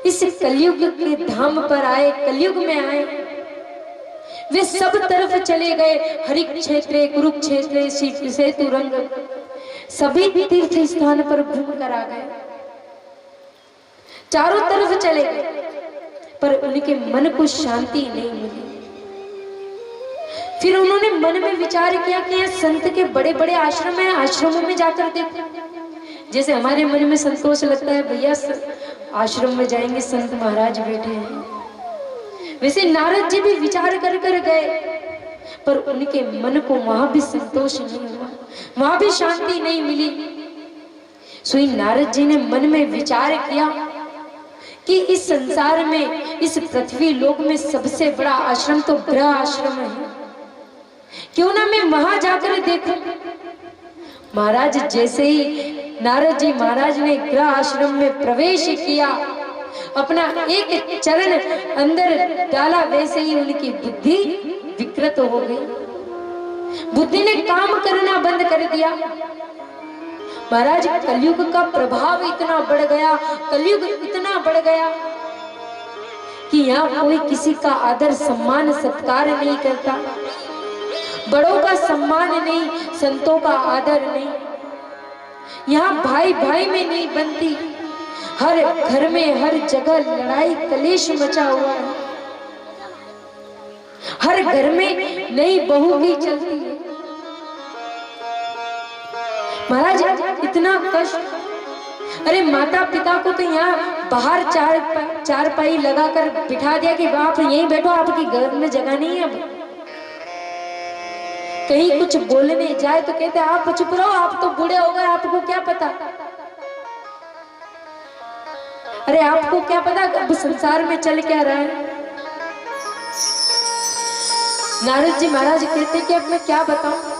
इस कलयुग के धाम पर आए, कलयुग में आए, वे सब तरफ चले गए। हरिक क्षेत्र, कुरुक्षेत्र, सेतु रंग, सभी तीर्थ स्थान पर घूम कर आ गए। चारों तरफ चले गए, पर उनके मन को शांति नहीं मिली। फिर उन्होंने मन में विचार किया कि ये संत के बड़े बड़े आश्रम हैं, आश्रमों में जाकर देखो। जैसे हमारे मन में संतोष लगता है, भैया आश्रम में जाएंगे, संत महाराज बैठे हैं, वैसे नारद जी भी विचार कर कर गए, पर उनके मन को वहां भी संतोष नहीं हुआ, वहां भी शांति नहीं मिली। सोई नारद जी ने मन में विचार किया कि इस संसार में, इस पृथ्वी लोक में सबसे बड़ा आश्रम तो गृह आश्रम है, क्यों ना मैं वहां जाकर देखूं। महाराज जैसे ही नारद जी महाराज ने गृह आश्रम में प्रवेश किया, अपना एक चरण अंदर डाला, वैसे ही उनकी बुद्धि विकृत हो गई। बुद्धि ने काम करना बंद कर दिया। महाराज कलयुग का प्रभाव इतना बढ़ गया, कलयुग इतना बढ़ गया कि यहाँ कोई किसी का आदर सम्मान सत्कार नहीं करता, बड़ों का सम्मान नहीं, संतों का आदर नहीं। यहाँ भाई भाई में नहीं बनती, हर घर में हर जगह लड़ाई कलेश मचा हुआ है, हर घर में नई बहू भी चलती है। महाराज इतना कष्ट, अरे माता पिता को तो यहाँ बाहर चारपाई लगाकर बिठा दिया कि आप यहीं बैठो, आपकी घर में जगह नहीं है। अब कहीं कुछ बोलने जाए तो कहते आप चुप रहो, आप तो बूढ़े हो गए, आपको क्या पता। अरे आपको क्या पता अब संसार में चल क्या रहा है। नारद जी महाराज कहते कि अब मैं क्या बताऊं।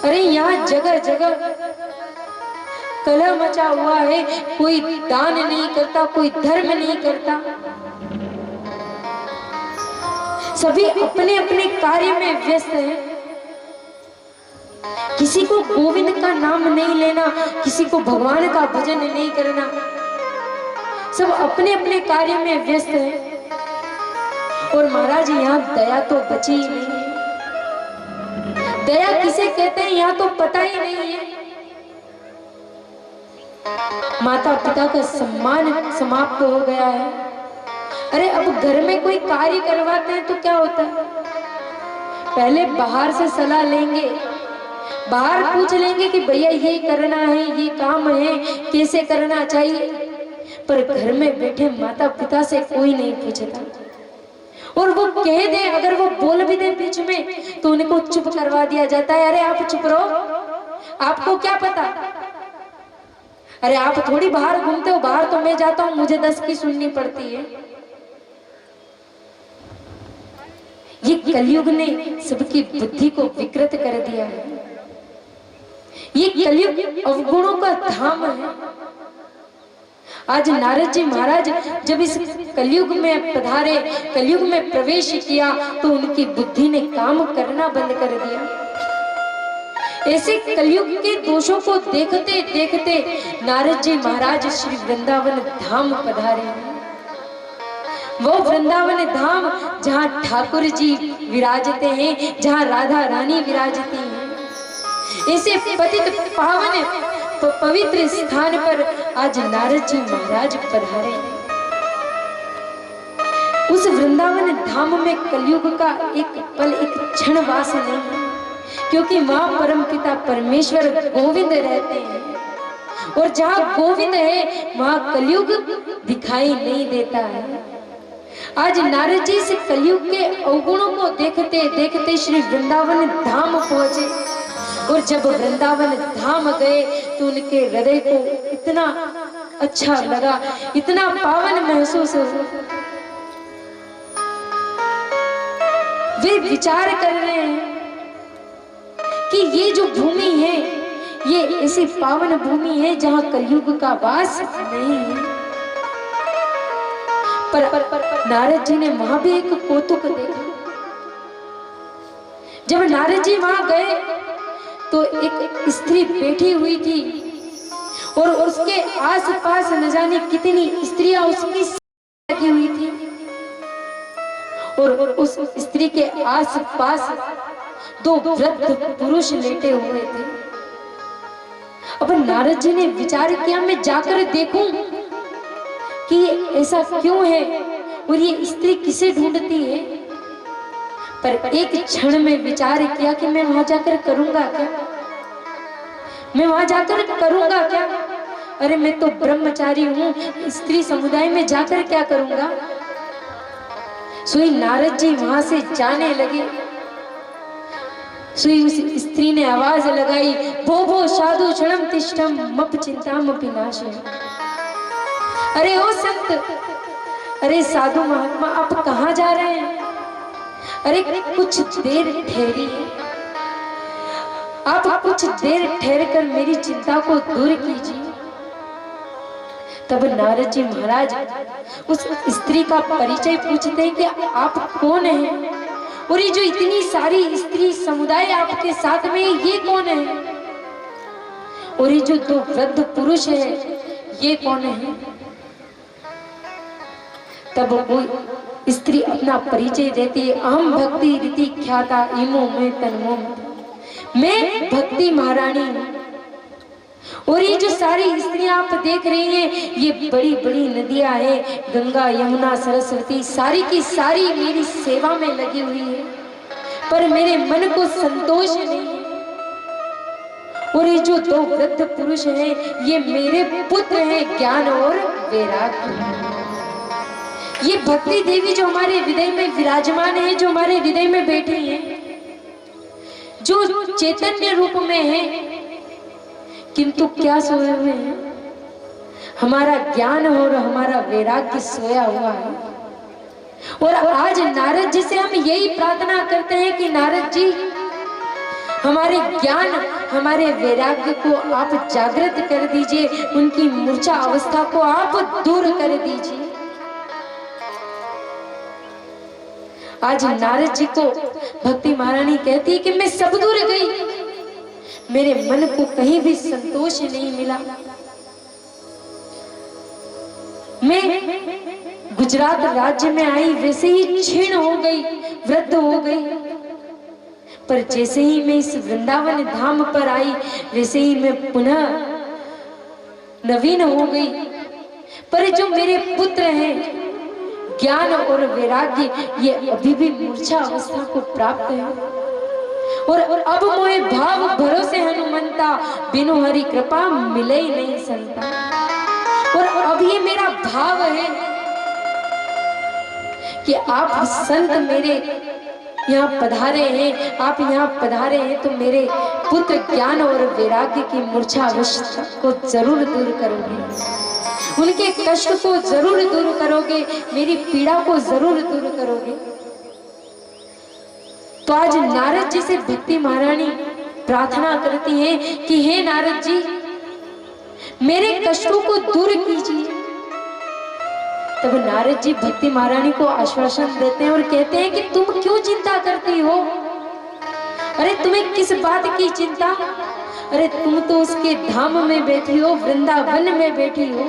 अरे यहाँ जगह जगह कलह मचा हुआ है, कोई दान नहीं करता, कोई धर्म नहीं करता, सभी अपने अपने कार्य में व्यस्त हैं। किसी को गोविंद का नाम नहीं लेना, किसी को भगवान का भजन नहीं करना, सब अपने अपने कार्य में व्यस्त हैं। और महाराज यहाँ दया तो बची ही नहीं है। दया किसे कहते हैं यहाँ तो पता ही नहीं है। माता पिता का सम्मान समाप्त हो गया है। अरे अब घर में कोई कार्य करवाते हैं तो क्या होता है, पहले बाहर से सलाह लेंगे, बाहर पूछ लेंगे कि भैया ये करना है, ये काम है, कैसे करना चाहिए, पर घर में बैठे माता पिता से कोई नहीं पूछता। और वो कह दे, अगर वो बोल भी दे बीच में तो उनको चुप करवा दिया जाता है। अरे आप चुप रहो, आपको क्या पता। अरे आप थोड़ी बाहर घूमते हो, बाहर तो मैं जाता हूं, मुझे 10 की सुननी पड़ती है। ये कलयुग ने सबकी बुद्धि को विकृत कर दिया है। ये कलयुग अवगुणों का धाम है। आज नारद जी महाराज जब इस कलयुग में पधारे, कलयुग में प्रवेश किया, तो उनकी बुद्धि ने काम करना बंद कर दिया। ऐसे कलयुग के दोषों को देखते देखते नारद जी महाराज श्री वृंदावन धाम पधारे। वो वृंदावन धाम जहाँ ठाकुर जी विराजते हैं, जहाँ राधा रानी विराजती हैं, ऐसे पतित पावन पवित्र स्थान पर आज नारद जी महाराज पधारे। उस वृंदावन धाम में कलयुग का एक पल, एक क्षण वास नहीं है, क्योंकि वहां परम पिता परमेश्वर गोविंद रहते हैं। और जहाँ गोविंद है वहां कलयुग दिखाई नहीं देता है। आज नारद जी से कलयुग के अवगुणों को देखते देखते श्री वृंदावन धाम पहुंचे। और जब वृंदावन धाम गए तो उनके हृदय को इतना अच्छा लगा, इतना पावन महसूस हुआ। वे विचार कर रहे हैं कि ये जो भूमि है, ये ऐसी पावन भूमि है जहां कलयुग का वास नहीं है। पर नारद जी ने वहां भी एक कौतुक देखा। जब नारद जी वहां गए तो एक स्त्री बैठी हुई थी और उसके आसपास न जाने कितनी स्त्रियां उसकी लगी हुई थी। और उस स्त्री के आसपास 2 वृद्ध पुरुष लेटे हुए थे। अब नारद जी ने विचार किया, मैं जाकर देखूं कि ये ऐसा क्यों है और ये स्त्री किसे ढूंढती है। पर एक क्षण में विचार किया कि मैं वहां जाकर करूंगा क्या, मैं वहां जाकर करूंगा क्या। अरे मैं तो ब्रह्मचारी हूं, स्त्री समुदाय में जाकर क्या करूंगा। सोई नारद जी वहां से जाने लगे। सोई उस स्त्री ने आवाज लगाई, भो भो साधु क्षणम तिष्ठम मप चिंताम विनाशे। अरे ओ संत, अरे साधु महात्मा, आप कहाँ जा रहे हैं। अरे कुछ देर ठहरिए, आप कुछ देर ठहर कर मेरी चिंता को दूर कीजिए। तब नारद जी महाराज उस स्त्री का परिचय पूछते हैं कि आप कौन हैं, और ये जो इतनी सारी स्त्री समुदाय आपके साथ में ये कौन है, और ये जो 2 वृद्ध पुरुष है ये कौन है। तब वो स्त्री अपना परिचय देती है, अहम भक्ति रीति ख्याता इमो में तन्मो, मैं भक्ति महारानी हूं। और ये जो सारी स्त्रियां आप देख रही हैं, ये बड़ी बड़ी नदियां हैं, गंगा यमुना सरस्वती, सारी की सारी मेरी सेवा में लगी हुई है, पर मेरे मन को संतोष नहीं है। और ये जो दो वृद्ध पुरुष हैं, ये मेरे पुत्र हैं, ज्ञान और वैराग्य। ये भक्ति देवी जो हमारे हृदय में विराजमान है, जो हमारे हृदय में बैठी है, जो चैतन्य रूप में है, किंतु क्या सोए हुए हैं? हमारा ज्ञान और हमारा वैराग्य सोया हुआ है। और आज नारद जी से हम यही प्रार्थना करते हैं कि नारद जी, हमारे ज्ञान हमारे वैराग्य को आप जागृत कर दीजिए, उनकी मूर्छा अवस्था को आप दूर कर दीजिए। आज नारद जी को भक्ति महारानी कहती है कि मैं सब दूर गई, मेरे मन को कहीं भी संतोष नहीं मिला। मैं गुजरात राज्य में आई, वैसे ही क्षीण हो गई, वृद्ध हो गई, पर जैसे ही मैं इस वृंदावन धाम पर आई, वैसे ही मैं पुनः नवीन हो गई। पर जो मेरे पुत्र हैं, ज्ञान और वैराग्य, ये अभी भी मूर्छा अवस्था को प्राप्त है। और अब मोहे भाव भरोसे हनुमंता, बिनु हरि कृपा मिले ही नहीं संता। और अब ये मेरा भाव है कि आप संत मेरे यहाँ पधारे हैं, आप यहाँ पधारे हैं तो मेरे पुत्र ज्ञान और वैराग्य की मूर्छा अवस्था को जरूर दूर करोगे, उनके कष्ट को जरूर दूर करोगे, मेरी पीड़ा को जरूर दूर करोगे। तो आज नारद जी से भक्ति महारानी प्रार्थना करती हैं कि हे नारद जी, मेरे कष्टों को दूर कीजिए। तब नारद जी भक्ति महारानी को आश्वासन देते हैं और कहते हैं कि तुम क्यों चिंता करती हो? अरे तुम्हें किस बात की चिंता? अरे तुम तो उसके धाम में बैठी हो, वृंदावन में बैठी हो।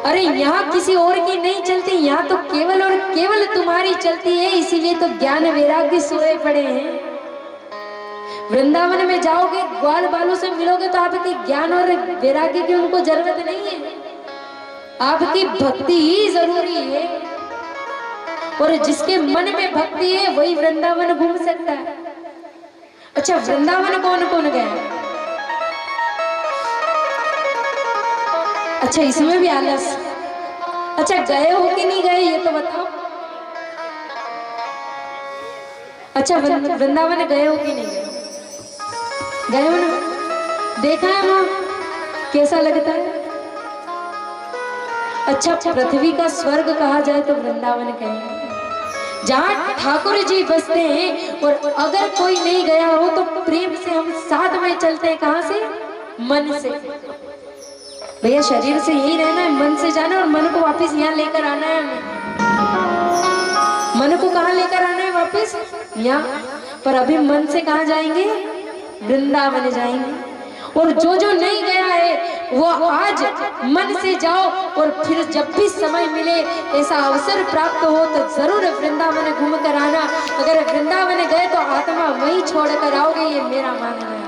अरे यहाँ किसी और की नहीं चलती, यहाँ तो केवल और केवल तुम्हारी चलती है, इसीलिए तो ज्ञान वैराग्य सोए पड़े हैं। वृंदावन में जाओगे, ग्वाल बालों से मिलोगे तो आपके ज्ञान और वैराग्य की उनको जरूरत नहीं है, आपकी भक्ति ही जरूरी है। और जिसके मन में भक्ति है वही वृंदावन घूम सकता है। अच्छा, वृंदावन कौन कौन गया? अच्छा, इसमें भी आलस। अच्छा, गए हो कि नहीं गए ये तो बताओ। अच्छा, वृंदावन गए हो कि नहीं गए? गए हो ना? देखा है वहां कैसा लगता है? अच्छा, पृथ्वी का स्वर्ग कहा जाए तो वृंदावन कहेंगे, जहाँ ठाकुर जी बसते हैं। और अगर कोई नहीं गया हो तो प्रेम से हम साथ में चलते हैं। कहाँ से? मन से। भैया शरीर से यही रहना है, मन से जाना और मन को वापस यहाँ लेकर आना है। हमें मन को कहाँ लेकर आना है? वापस यहाँ। पर अभी मन से कहाँ जाएंगे? वृंदावन जाएंगे। और जो जो नहीं गया है वो आज मन से जाओ, और फिर जब भी समय मिले, ऐसा अवसर प्राप्त हो तो जरूर वृंदावन घूम कर आना। अगर वृंदावन गए तो आत्मा वहीं छोड़ कर आओगे, ये मेरा मानना है।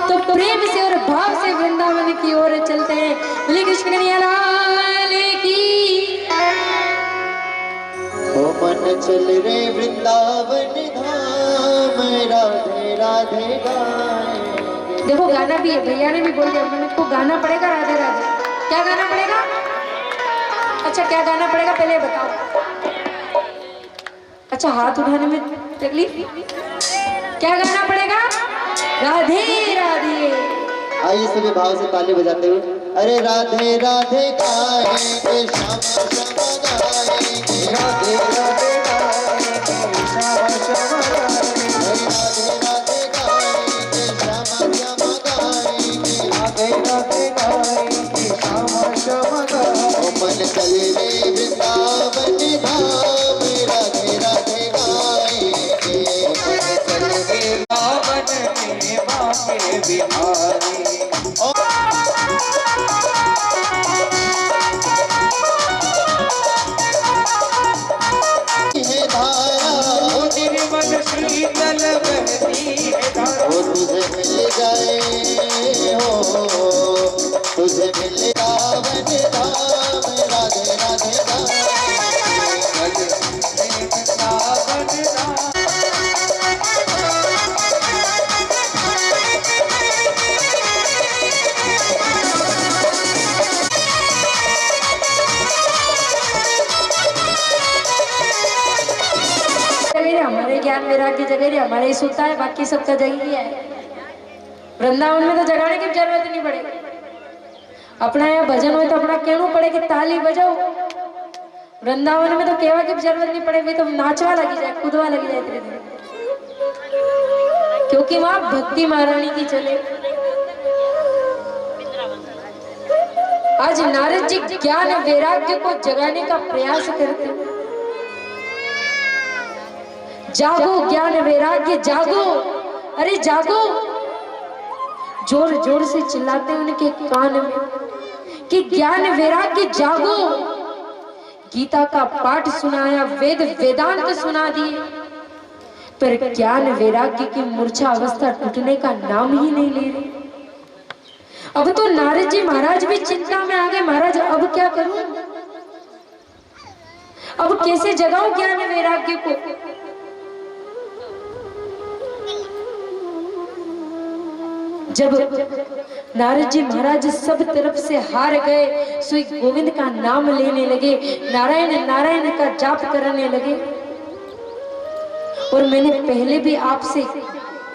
तो प्रेम से और भाव से वृंदावन की ओर चलते हैं। बोले कृष्ण कन्हैया लाल की। ओ मन चल रे वृंदावन धाम, राधे राधे गाए। देखो गाना भी है, भैया ने भी बोल दिया, मन को गाना पड़ेगा राधे राधे। क्या गाना पड़ेगा? अच्छा, क्या गाना पड़ेगा पहले बताओ। अच्छा, हाथ उठाने में तकलीफ? क्या गाना पड़ेगा? राधे राधे। आइए सभी भाव से ताली बजाते हुए, अरे राधे राधे गाएंगे, श्याम श्याम गाएंगे, राधे राधे गाएंगे, श्याम श्याम गाएंगे, राधे राधे गाएंगे, श्याम श्याम गाएंगे, राधे राधे गाएंगे, श्याम श्याम गाएंगे। मन चले रे वृंदावन धाम, राधे राधे गाएंगे, मन चले रे वृंदावन में बाके बिहारी। तुझे मिले पावन धाम राधे राधे धाम हमारे ज्ञान वैराग्य जगह रे हमारे ही होता है, बाकी सबका जगह ही है। वृंदावन में तो जगाने की जरूरत नहीं पड़ेगी। अपना यहाँ भजन हो तो अपना कहना पड़े कि ताली बजाओ। वृंदावन में तो कहवा की जरूरत नहीं पड़ेगी, तो नाचवा लगी जाए, कूदवा लगी जाए धीरे धीरे, क्योंकि वहां भक्ति महारानी की चले। आज नारद जी ज्ञान वैराग्य को जगाने का प्रयास करते हैं। जागो ज्ञान वैराग्य जागो, अरे जागो, जोर जोर से चिल्लाते उनके कान में कि ज्ञान वैराग्य जागो। गीता का पाठ सुनाया, वेद वेदांत सुना दिए, पर ज्ञान वैराग्य की मूर्छा अवस्था टूटने का नाम ही नहीं ले रही। अब तो नारद जी महाराज भी चिंता में आ गए, महाराज अब क्या करूं, अब कैसे जगाऊं ज्ञान वैराग्य को। जब नारद जी महाराज सब तरफ से हार गए, श्री गोविंद का नाम लेने लगे, नारायण नारायण का जाप करने लगे। और मैंने पहले भी आपसे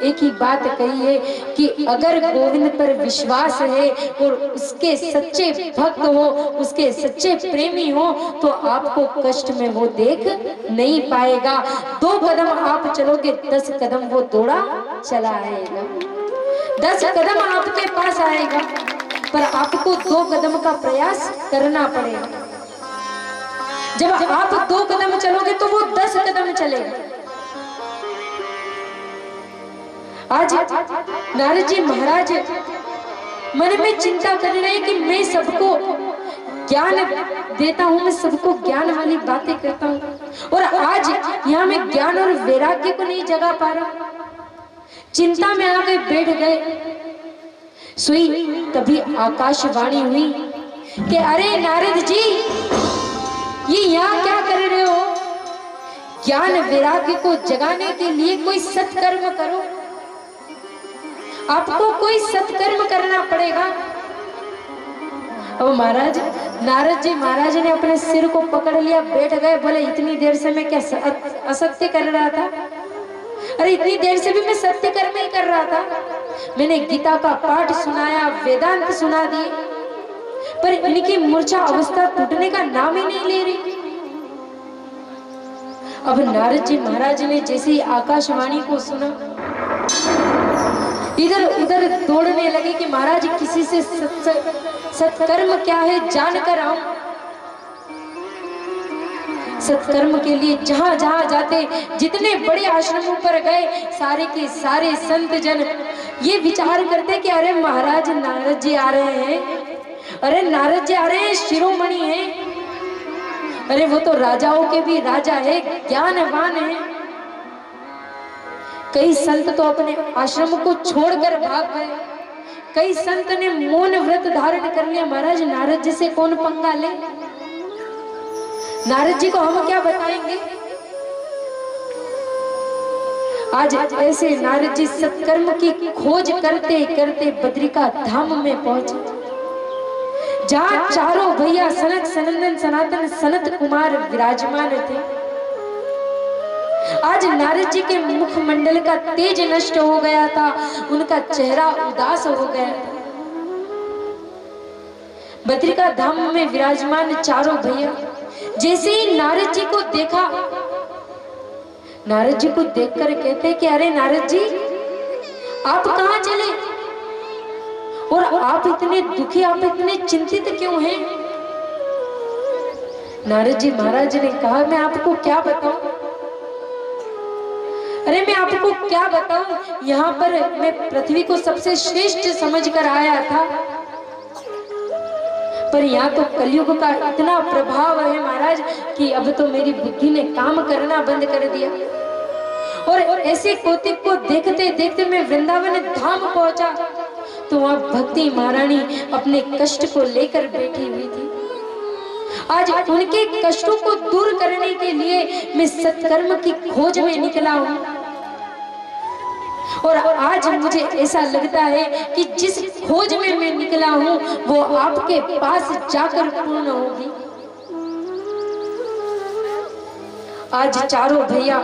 एक ही बात कही है कि अगर गोविंद पर विश्वास है और उसके सच्चे भक्त हो, उसके सच्चे प्रेमी हो, तो आपको कष्ट में वो देख नहीं पाएगा। 2 कदम आप चलोगे, 10 कदम वो दौड़ा चला आएगा। 10 कदम आपके पास आएगा, पर आपको 2 कदम का प्रयास करना पड़ेगा। जब आप 2 कदम चलोगे तो वो 10 कदम चलेगा। आज नारद जी महाराज मन में चिंता कर रहे हैं कि मैं सबको ज्ञान देता हूं, मैं सबको ज्ञान वाली बातें करता हूं, और आज यहाँ मैं ज्ञान और वैराग्य को नहीं जगा पा रहा। चिंता में आके बैठ गए। सुई तभी आकाशवाणी हुई कि अरे नारद जी, ये यहाँ क्या कर रहे हो? ज्ञान वैराग्य को जगाने के लिए कोई सत्कर्म करो, आपको कोई सत्कर्म करना पड़ेगा। अब महाराज नारद जी महाराज ने अपने सिर को पकड़ लिया, बैठ गए। बोले इतनी देर से मैं क्या असत्य कर रहा था? अरे इतनी देर से भी मैं सत्य कर्म ही कर रहा था। मैंने गीता का पाठ सुनाया, वेदांत सुना दिए, पर इनकी मूर्छा अवस्था टूटने का नाम ही नहीं ले रही। अब नारद जी महाराज ने जैसे ही आकाशवाणी को सुना, इधर उधर दौड़ने लगे कि महाराज किसी से सत्कर्म क्या है जानकर आऊं। सत्कर्म के लिए जहां जहां जाते, जितने बड़े आश्रमों पर गए, सारे के सारे संत जन ये विचार करते कि अरे महाराज नारद जी आ रहे हैं, अरे नारद जी आ रहे हैं, शिरोमणि हैं, अरे वो तो राजाओं के भी राजा है, ज्ञानवान है। कई संत तो अपने आश्रम को छोड़कर भाग गए, कई संत ने मौन व्रत धारण कर लिया। महाराज नारद जी से कौन पंगा ले, नारद जी को हम क्या बताएंगे। आज ऐसे नारद जी सत्कर्म की खोज करते करते बद्रिका धाम में पहुंचे, जहां चारों भैया सनक सनंदन सनातन सनत कुमार विराजमान थे। आज नारद जी के मुखमंडल का तेज नष्ट हो गया था, उनका चेहरा उदास हो गया था। बद्रिका धाम में विराजमान चारों भैया जैसे ही नारद जी को देखा, नारद जी को देखकर कहते कि अरे नारद जी आप कहां चले, और आप इतने दुखी, आप इतने चिंतित क्यों हैं? नारद जी महाराज ने कहा मैं आपको क्या बताऊं, अरे मैं आपको क्या बताऊं, यहाँ पर मैं पृथ्वी को सबसे श्रेष्ठ समझकर आया था, पर यहाँ तो कलयुग का इतना प्रभाव है महाराज कि अब तो मेरी बुद्धि ने काम करना बंद कर दिया। और ऐसे कौतिक को देखते देखते मैं वृंदावन धाम पहुंचा तो वहां भक्ति महारानी अपने कष्ट को लेकर बैठी हुई थी। आज उनके कष्टों को दूर करने के लिए मैं सत्कर्म की खोज में निकला हूं, और आज मुझे ऐसा लगता है कि जिस खोज में मैं निकला हूं वो आपके पास जाकर पूर्ण होगी। आज चारों भैया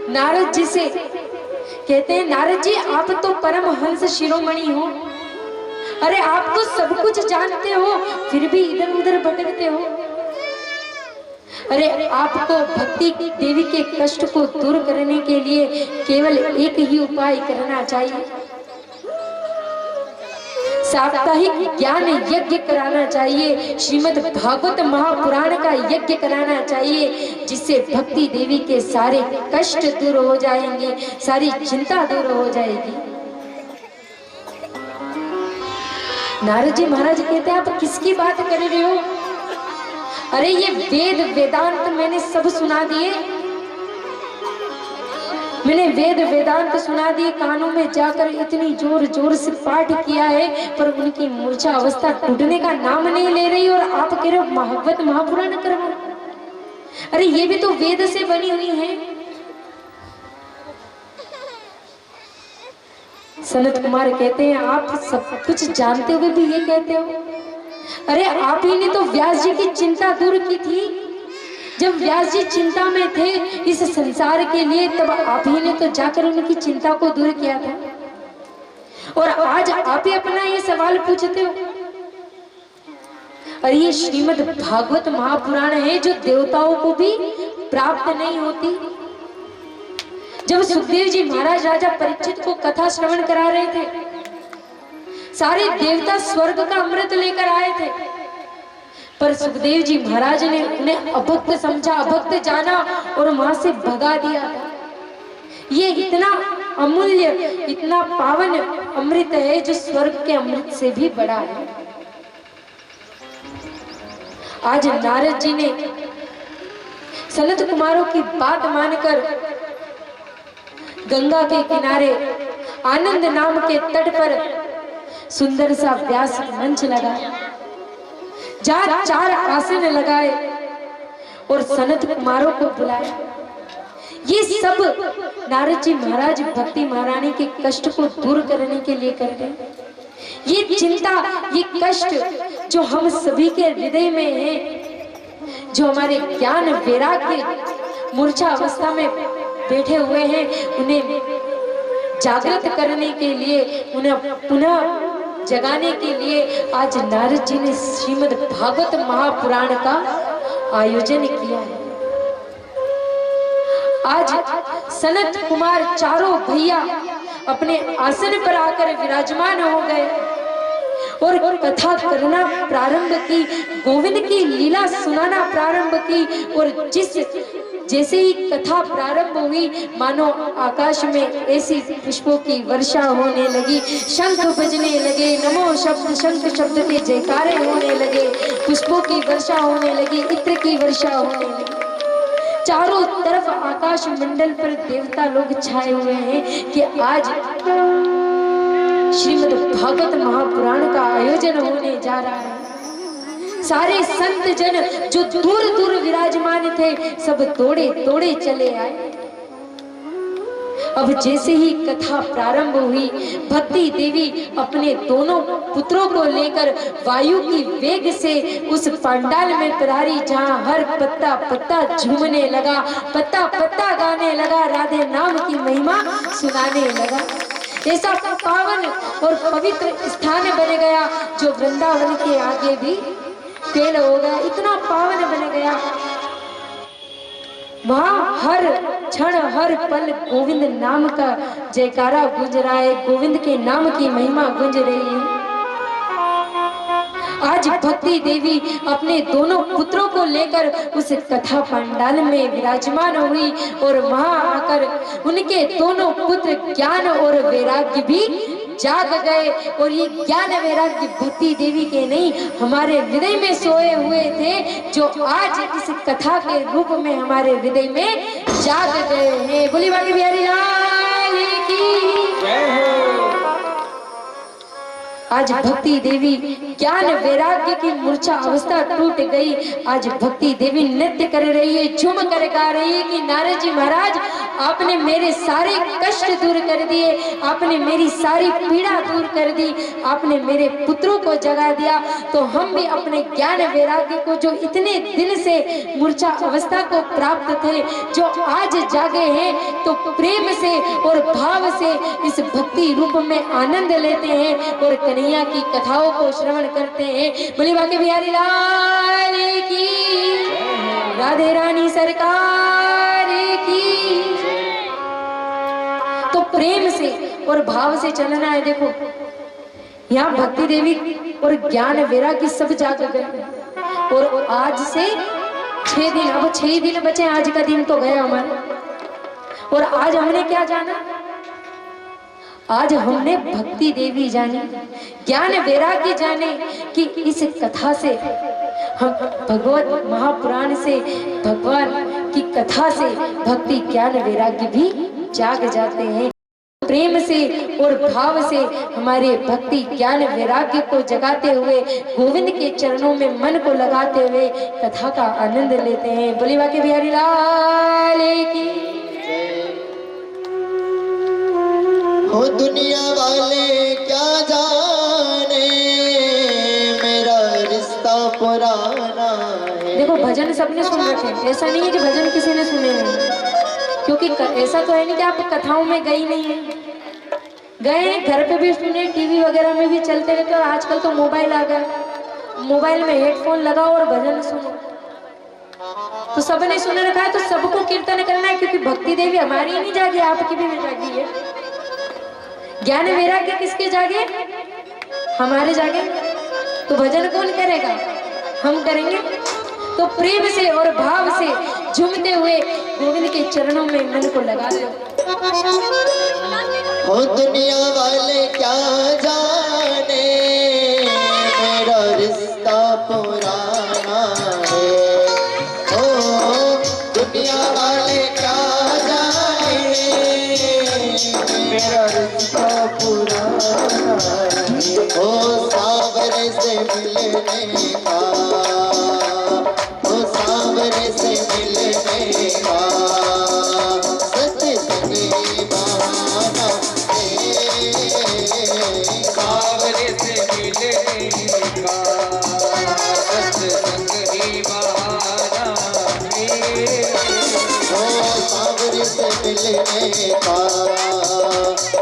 नारद जी से कहते हैं, नारद जी आप तो परमहंस शिरोमणि हो, अरे आप तो सब कुछ जानते हो फिर भी इधर उधर भटकते हो। अरे आपको भक्ति देवी के कष्ट को दूर करने के लिए केवल एक ही उपाय करना चाहिए, साप्ताहिक ज्ञान यज्ञ कराना चाहिए, श्रीमद् भागवत महापुराण का यज्ञ कराना चाहिए, जिससे भक्ति देवी के सारे कष्ट दूर हो जाएंगे, सारी चिंता दूर हो जाएगी। नारद जी महाराज कहते हैं, आप किसकी बात कर रहे हो? अरे ये वेद वेदांत मैंने सब सुना दिए, मैंने वेद वेदांत सुना दिए, कानों में जाकर इतनी जोर जोर से पाठ किया है, पर उनकी मूर्छा अवस्था टूटने का नाम नहीं ले रही, और आप कह रहे हो भागवत महापुराण करवाओ। अरे ये भी तो वेद से बनी हुई है। सनत कुमार कहते हैं, आप सब कुछ जानते हुए भी ये कहते हो? अरे आप ही ने तो व्यास जी की चिंता दूर की थी। जब व्यास जी चिंता में थे इस संसार के लिए, तब आप ही ने तो जाकर उनकी चिंता को दूर किया था, और आज आप ही अपना ये सवाल पूछते हो। अरे ये श्रीमद् भागवत महापुराण है जो देवताओं को भी प्राप्त नहीं होती। जब सुखदेव जी महाराज राजा परीक्षित को कथा श्रवण करा रहे थे, सारे देवता स्वर्ग का अमृत लेकर आए थे, पर सुखदेव जी महाराज ने उन्हें अभक्त समझा, अभक्त जाना और वहां से भगा दिया। ये इतना अमूल्य, इतना पावन अमृत है जो स्वर्ग के अमृत से भी बड़ा है। आज नारद जी ने सनत कुमारों की बात मानकर गंगा के किनारे आनंद नाम के तट पर सुंदर सा व्यास मंच लगाया, जहां 4 आसन लगाए और सनत कुमारों को बुलाया। ये सब नारद जी महाराज भक्ति महारानी के कष्ट को दूर करने के लिए कर रहे हैं। ये चिंता, ये कष्ट जो हम सभी के हृदय में है, जो हमारे ज्ञान वैराग्य मूर्छा अवस्था में बैठे हुए हैं, उन्हें जागृत करने के लिए, उन्हें पुनः जगाने के लिए आज नारद जी ने श्रीमद् भागवत महापुराण का आयोजन किया है। आज सनत कुमार चारों भैया अपने आसन पर आकर विराजमान हो गए और कथा करना प्रारंभ की, गोविंद की लीला सुनाना प्रारंभ की, और जैसे ही कथा प्रारंभ हुई मानो आकाश में ऐसी पुष्पों की वर्षा होने लगी, शंख बजने लगे, नमो शब्द शंख शब्द के जयकारे होने लगे, पुष्पों की वर्षा होने लगी, इत्र की वर्षा होने लगी। चारों तरफ आकाश मंडल पर देवता लोग छाए हुए हैं कि आज श्रीमद् भागवत महापुराण का आयोजन होने जा रहा है। सारे संत जन जो दूर दूर विराजमान थे सब दौड़े दौड़े चले आए। अब जैसे ही कथा प्रारंभ हुई, भक्ति देवी अपने दोनों पुत्रों को लेकर वायु की वेग से उस पंडाल में पधारी, जहां हर पत्ता पत्ता झूमने लगा, पत्ता पत्ता गाने लगा, राधे नाम की महिमा सुनाने लगा। ऐसा पावन और पवित्र स्थान बन गया जो वृंदावन के आगे भी फेल हो गया, इतना पावन बन गया। वहां हर क्षण हर पल गोविंद नाम का जयकारा गूंज रहा है, गोविंद के नाम की महिमा गूंज रही है। आज भक्ति देवी अपने दोनों पुत्रों को लेकर उस कथा पंडाल में विराजमान हुई और वहां आकर उनके दोनों पुत्र ज्ञान और वैराग्य भी जाग गए। और ये ज्ञान वैराग्य भक्ति देवी के नहीं, हमारे हृदय में सोए हुए थे, जो आज इस कथा के रूप में हमारे हृदय में जाग गए हैं। बोली बाकी बिहारी लाल की जय हो। आज भक्ति देवी ज्ञान वैराग्य की मूर्छा अवस्था टूट गई। आज भक्ति देवी नृत्य कर रही है, झूम कर गा रही है कि नारद जी महाराज आपने मेरे सारे कष्ट दूर कर दिए, आपने मेरी सारी पीड़ा दूर कर दी, आपने मेरे पुत्रों को जगा दिया। तो हम भी अपने ज्ञान वैराग्य को, जो इतने दिन से मूर्छा अवस्था को प्राप्त थे, जो आज जागे हैं, तो प्रेम से और भाव से इस भक्ति रूप में आनंद लेते हैं और कन्हैया की कथाओं को श्रवण करते हैं। बोली बांके बिहारी लाल की, राधे रानी सरकार की। तो प्रेम से और भाव से चलना है। देखो यहाँ भक्ति देवी और ज्ञान वैराग्य सब जाग गए और आज से 6 दिन, अब 6 दिन बचे, आज का दिन तो गया हमारे। और आज हमने क्या जाना? आज हमने भक्ति देवी जानी, ज्ञान वैराग्य जाने कि इस कथा से हम भगवत महापुराण से, भगवान की कथा से भक्ति ज्ञान वैराग्य भी जाग जाते हैं। प्रेम से और भाव से हमारे भक्ति ज्ञान वैराग्य को जगाते हुए, गोविंद के चरणों में मन को लगाते हुए कथा का आनंद लेते हैं। बोली बांके बिहारी लाल की। हो दुनिया वाले क्या जाने मेरा रिश्ता पुराना है। देखो भजन सबने सुन रखे हैं, ऐसा नहीं है कि भजन किसी ने सुने नहीं, क्योंकि ऐसा तो है नहीं कि आप कथाओं में गई नहीं है, गए घर पे भी सुने, टीवी वगैरह में भी चलते रहते। और आजकल तो मोबाइल आ गया, मोबाइल में हेडफोन लगाओ और भजन सुनो। तो सबने सुन रखा है, तो सबको कीर्तन करना है, क्योंकि भक्ति देवी हमारी नहीं जागी, आपकी भी जागी है। ज्ञान वैराग्य किसके जागे? हमारे जागे। तो भजन कौन करेगा? हम करेंगे। तो प्रेम से और भाव से झूमते हुए गोविंद के चरणों में मन को लगा दो। हो दुनिया वाले क्या जाने मेरा रिश्ता पुराना है। हो दुनिया वाले क्या जाने मेरा रिश्ता पुराना है। हो सावरे से मिलने का, हो सावरे से मिलने का सत्संग बहाना है। सावरे से मिलने का सत्संग ही बहाना है। हो सावरे से मिलने का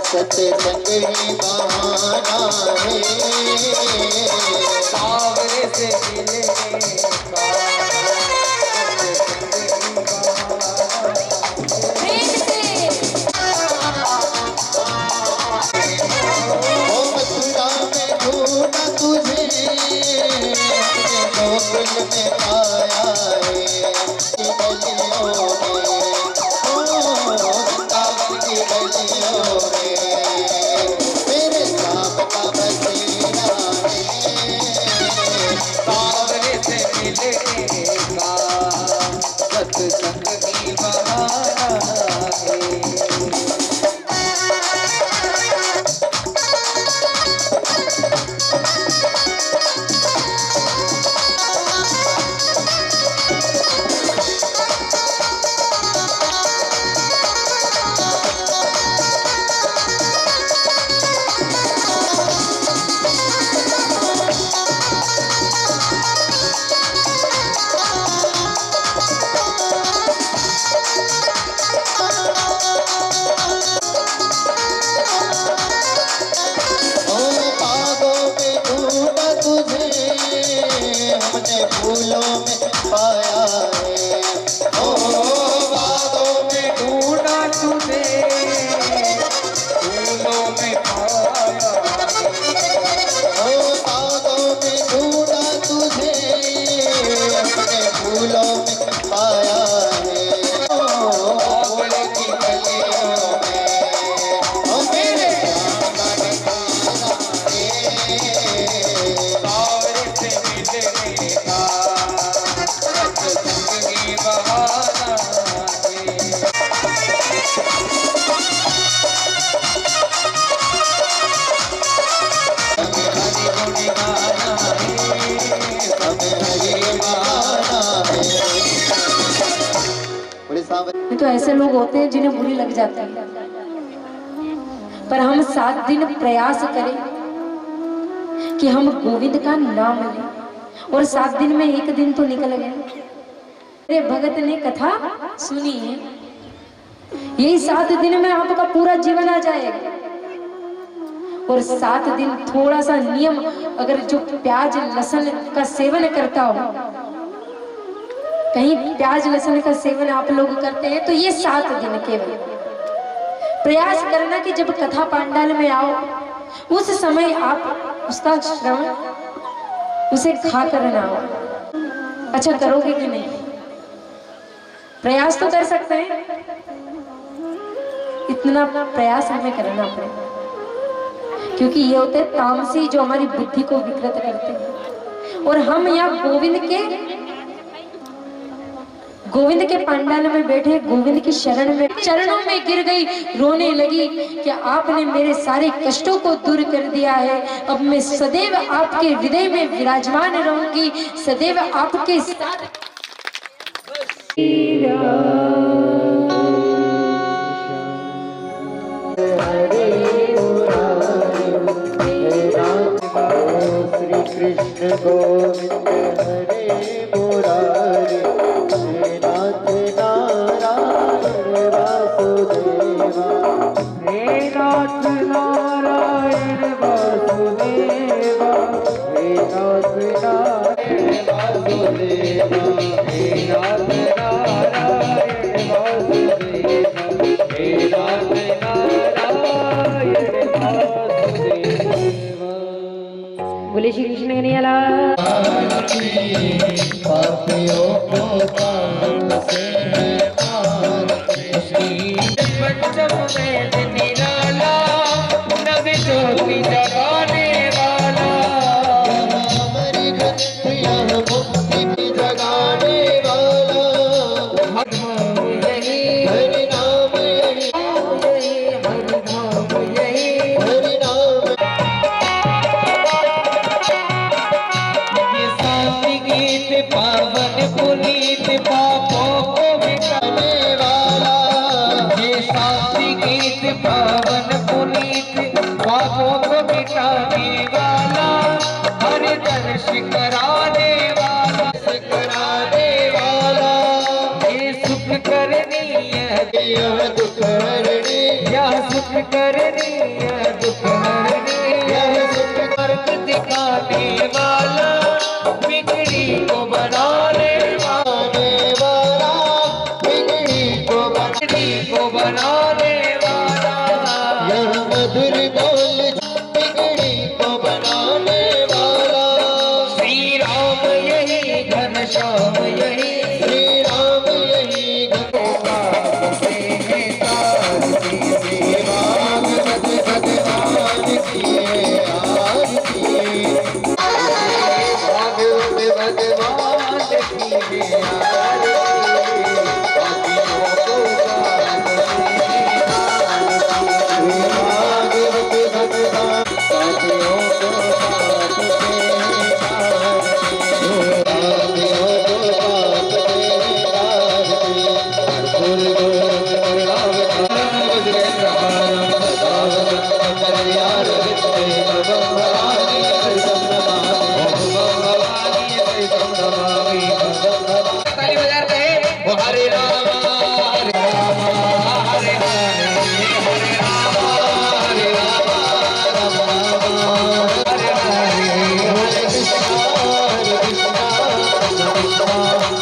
सत्संग ही बहाना है। सावरे से मिलने का गोकुल में आया है गलियों में, वृंदावन की गलियों में मेरे श्याम का बसेरा है। सावरे से मिलने का सत्संग ही बहाना है। नहीं तो ऐसे लोग होते हैं जिन्हें बुरी लग जाती है। पर हम 7 दिन प्रयास करें कि हम गोविंद का नाम लें और 7 दिन में एक दिन तो निकल गया। मेरे भगत ने कथा सुनी है, यही 7 दिन में आपका पूरा जीवन आ जाएगा। और 7 दिन थोड़ा सा नियम, अगर जो प्याज लहसुन का सेवन करता हो, कहीं प्याज लहसुन का सेवन आप लोग करते हैं तो ये 7 दिन केवल प्रयास करना कि जब कथा पांडाल में आओ उस समय आप उसका श्रवण उसे खा कर ना आओ। अच्छा करोगे कि नहीं? प्रयास तो कर सकते हैं, इतना प्रयास हमें करना पड़ेगा, क्योंकि ये होते हैं तामसी जो हमारी बुद्धि को विकृत करते हैं। और हम यहाँ गोविंद के पंडाल में बैठे, गोविंद की शरण में चरणों में गिर गई, रोने लगी कि आपने मेरे सारे कष्टों को दूर कर दिया है। अब मैं सदैव आपके हृदय में विराजमान रहूंगी, सदैव आपके साथ। श्री कृष्ण गोविंद हरे मुरारी, हे नाथ नारायण वासुदेवा, हे नाथ नारायण वासुदेवा, हे नाथ नारायण वासुदेवा, हे नाथ नारायण वासुदेवा, हे नाथ नारायण वासुदेवा। बोले श्री कृष्ण कन्हैया लाल। पापियों को पाप से पंचम वेद निराला, नव ज्योति जगाने वाला, हमारी यहाँ मुक्ति जगाने वाला, हरि नाम यही, हरि नाम यही, हरि नाम। गीत पावन पुनीत पापों को मिटाने वाला, ये शांति गीत पावन पुनीत पापों को मिटाने वाला, हर दर्श कराने वाला, ये सुख करनी यह दुख हरणी, यह सुख करनी यह दुख हरणी, यह सुख मार्ग दिखाने वाला, बिगड़ी को बनाने वाला, बिगड़ी को बनाने वाला, यह मधुर बोल बिगड़ी को बनाने वाला, श्री राम यही घनश्याम यही, श्री राम यही भगवान की आरती, भगवान की हरे राम हरे राम हरे हरे राम हरे राम राम राम हरे हरे, हरे कृष्णा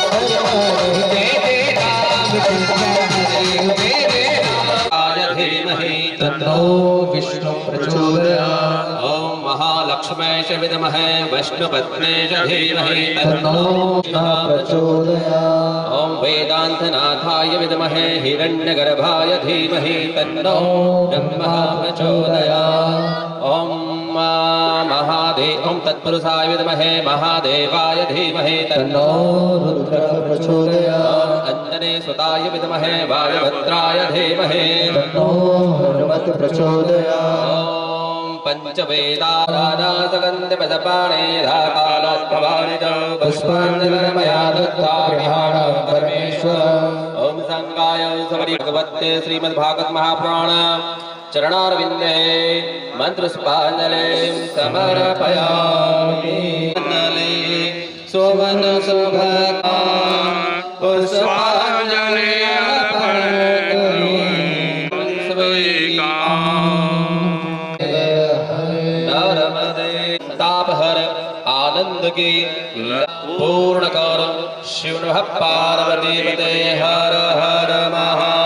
हरे हरे, जय राम कृष्ण हरे राम। धीमहि तन्नो विष्णु प्रचोदयात्। ओम महालक्ष्मीश विद्महे विष्णुपत्नीश धीमहि तन्नो प्रचोदयात्। ओम वेदांतनाथाय विद्महे हिरण्यगर्भाय धीमहि तन्नो ब्रह्मा प्रचोदयात्। ओम महादेव ओम तत्पुरुषाय विद्महे महादेवाय धीमहि तन्नो रुद्र प्रचोदयात्। अंजने सुताय विद्महे वायुभद्राय धीमहि तन्नो हनुमत् प्रचोदयात्। पंचवेदानासगन्धपदपाणे धाकालोद्भवानि च पुष्पाञ्जलिर्मया दत्ता विहारं परमेश्वर। ओम सत्संगाय सवरी भगवते श्रीमद्भागवत महापुराण चरणारविंदे मंत्रपुष्पांजलि समर्पयामि। सोवन शोभा पुष्पांजलि तापहर आनंद की पूर्ण कर शिव पार्वती पते हर हर महा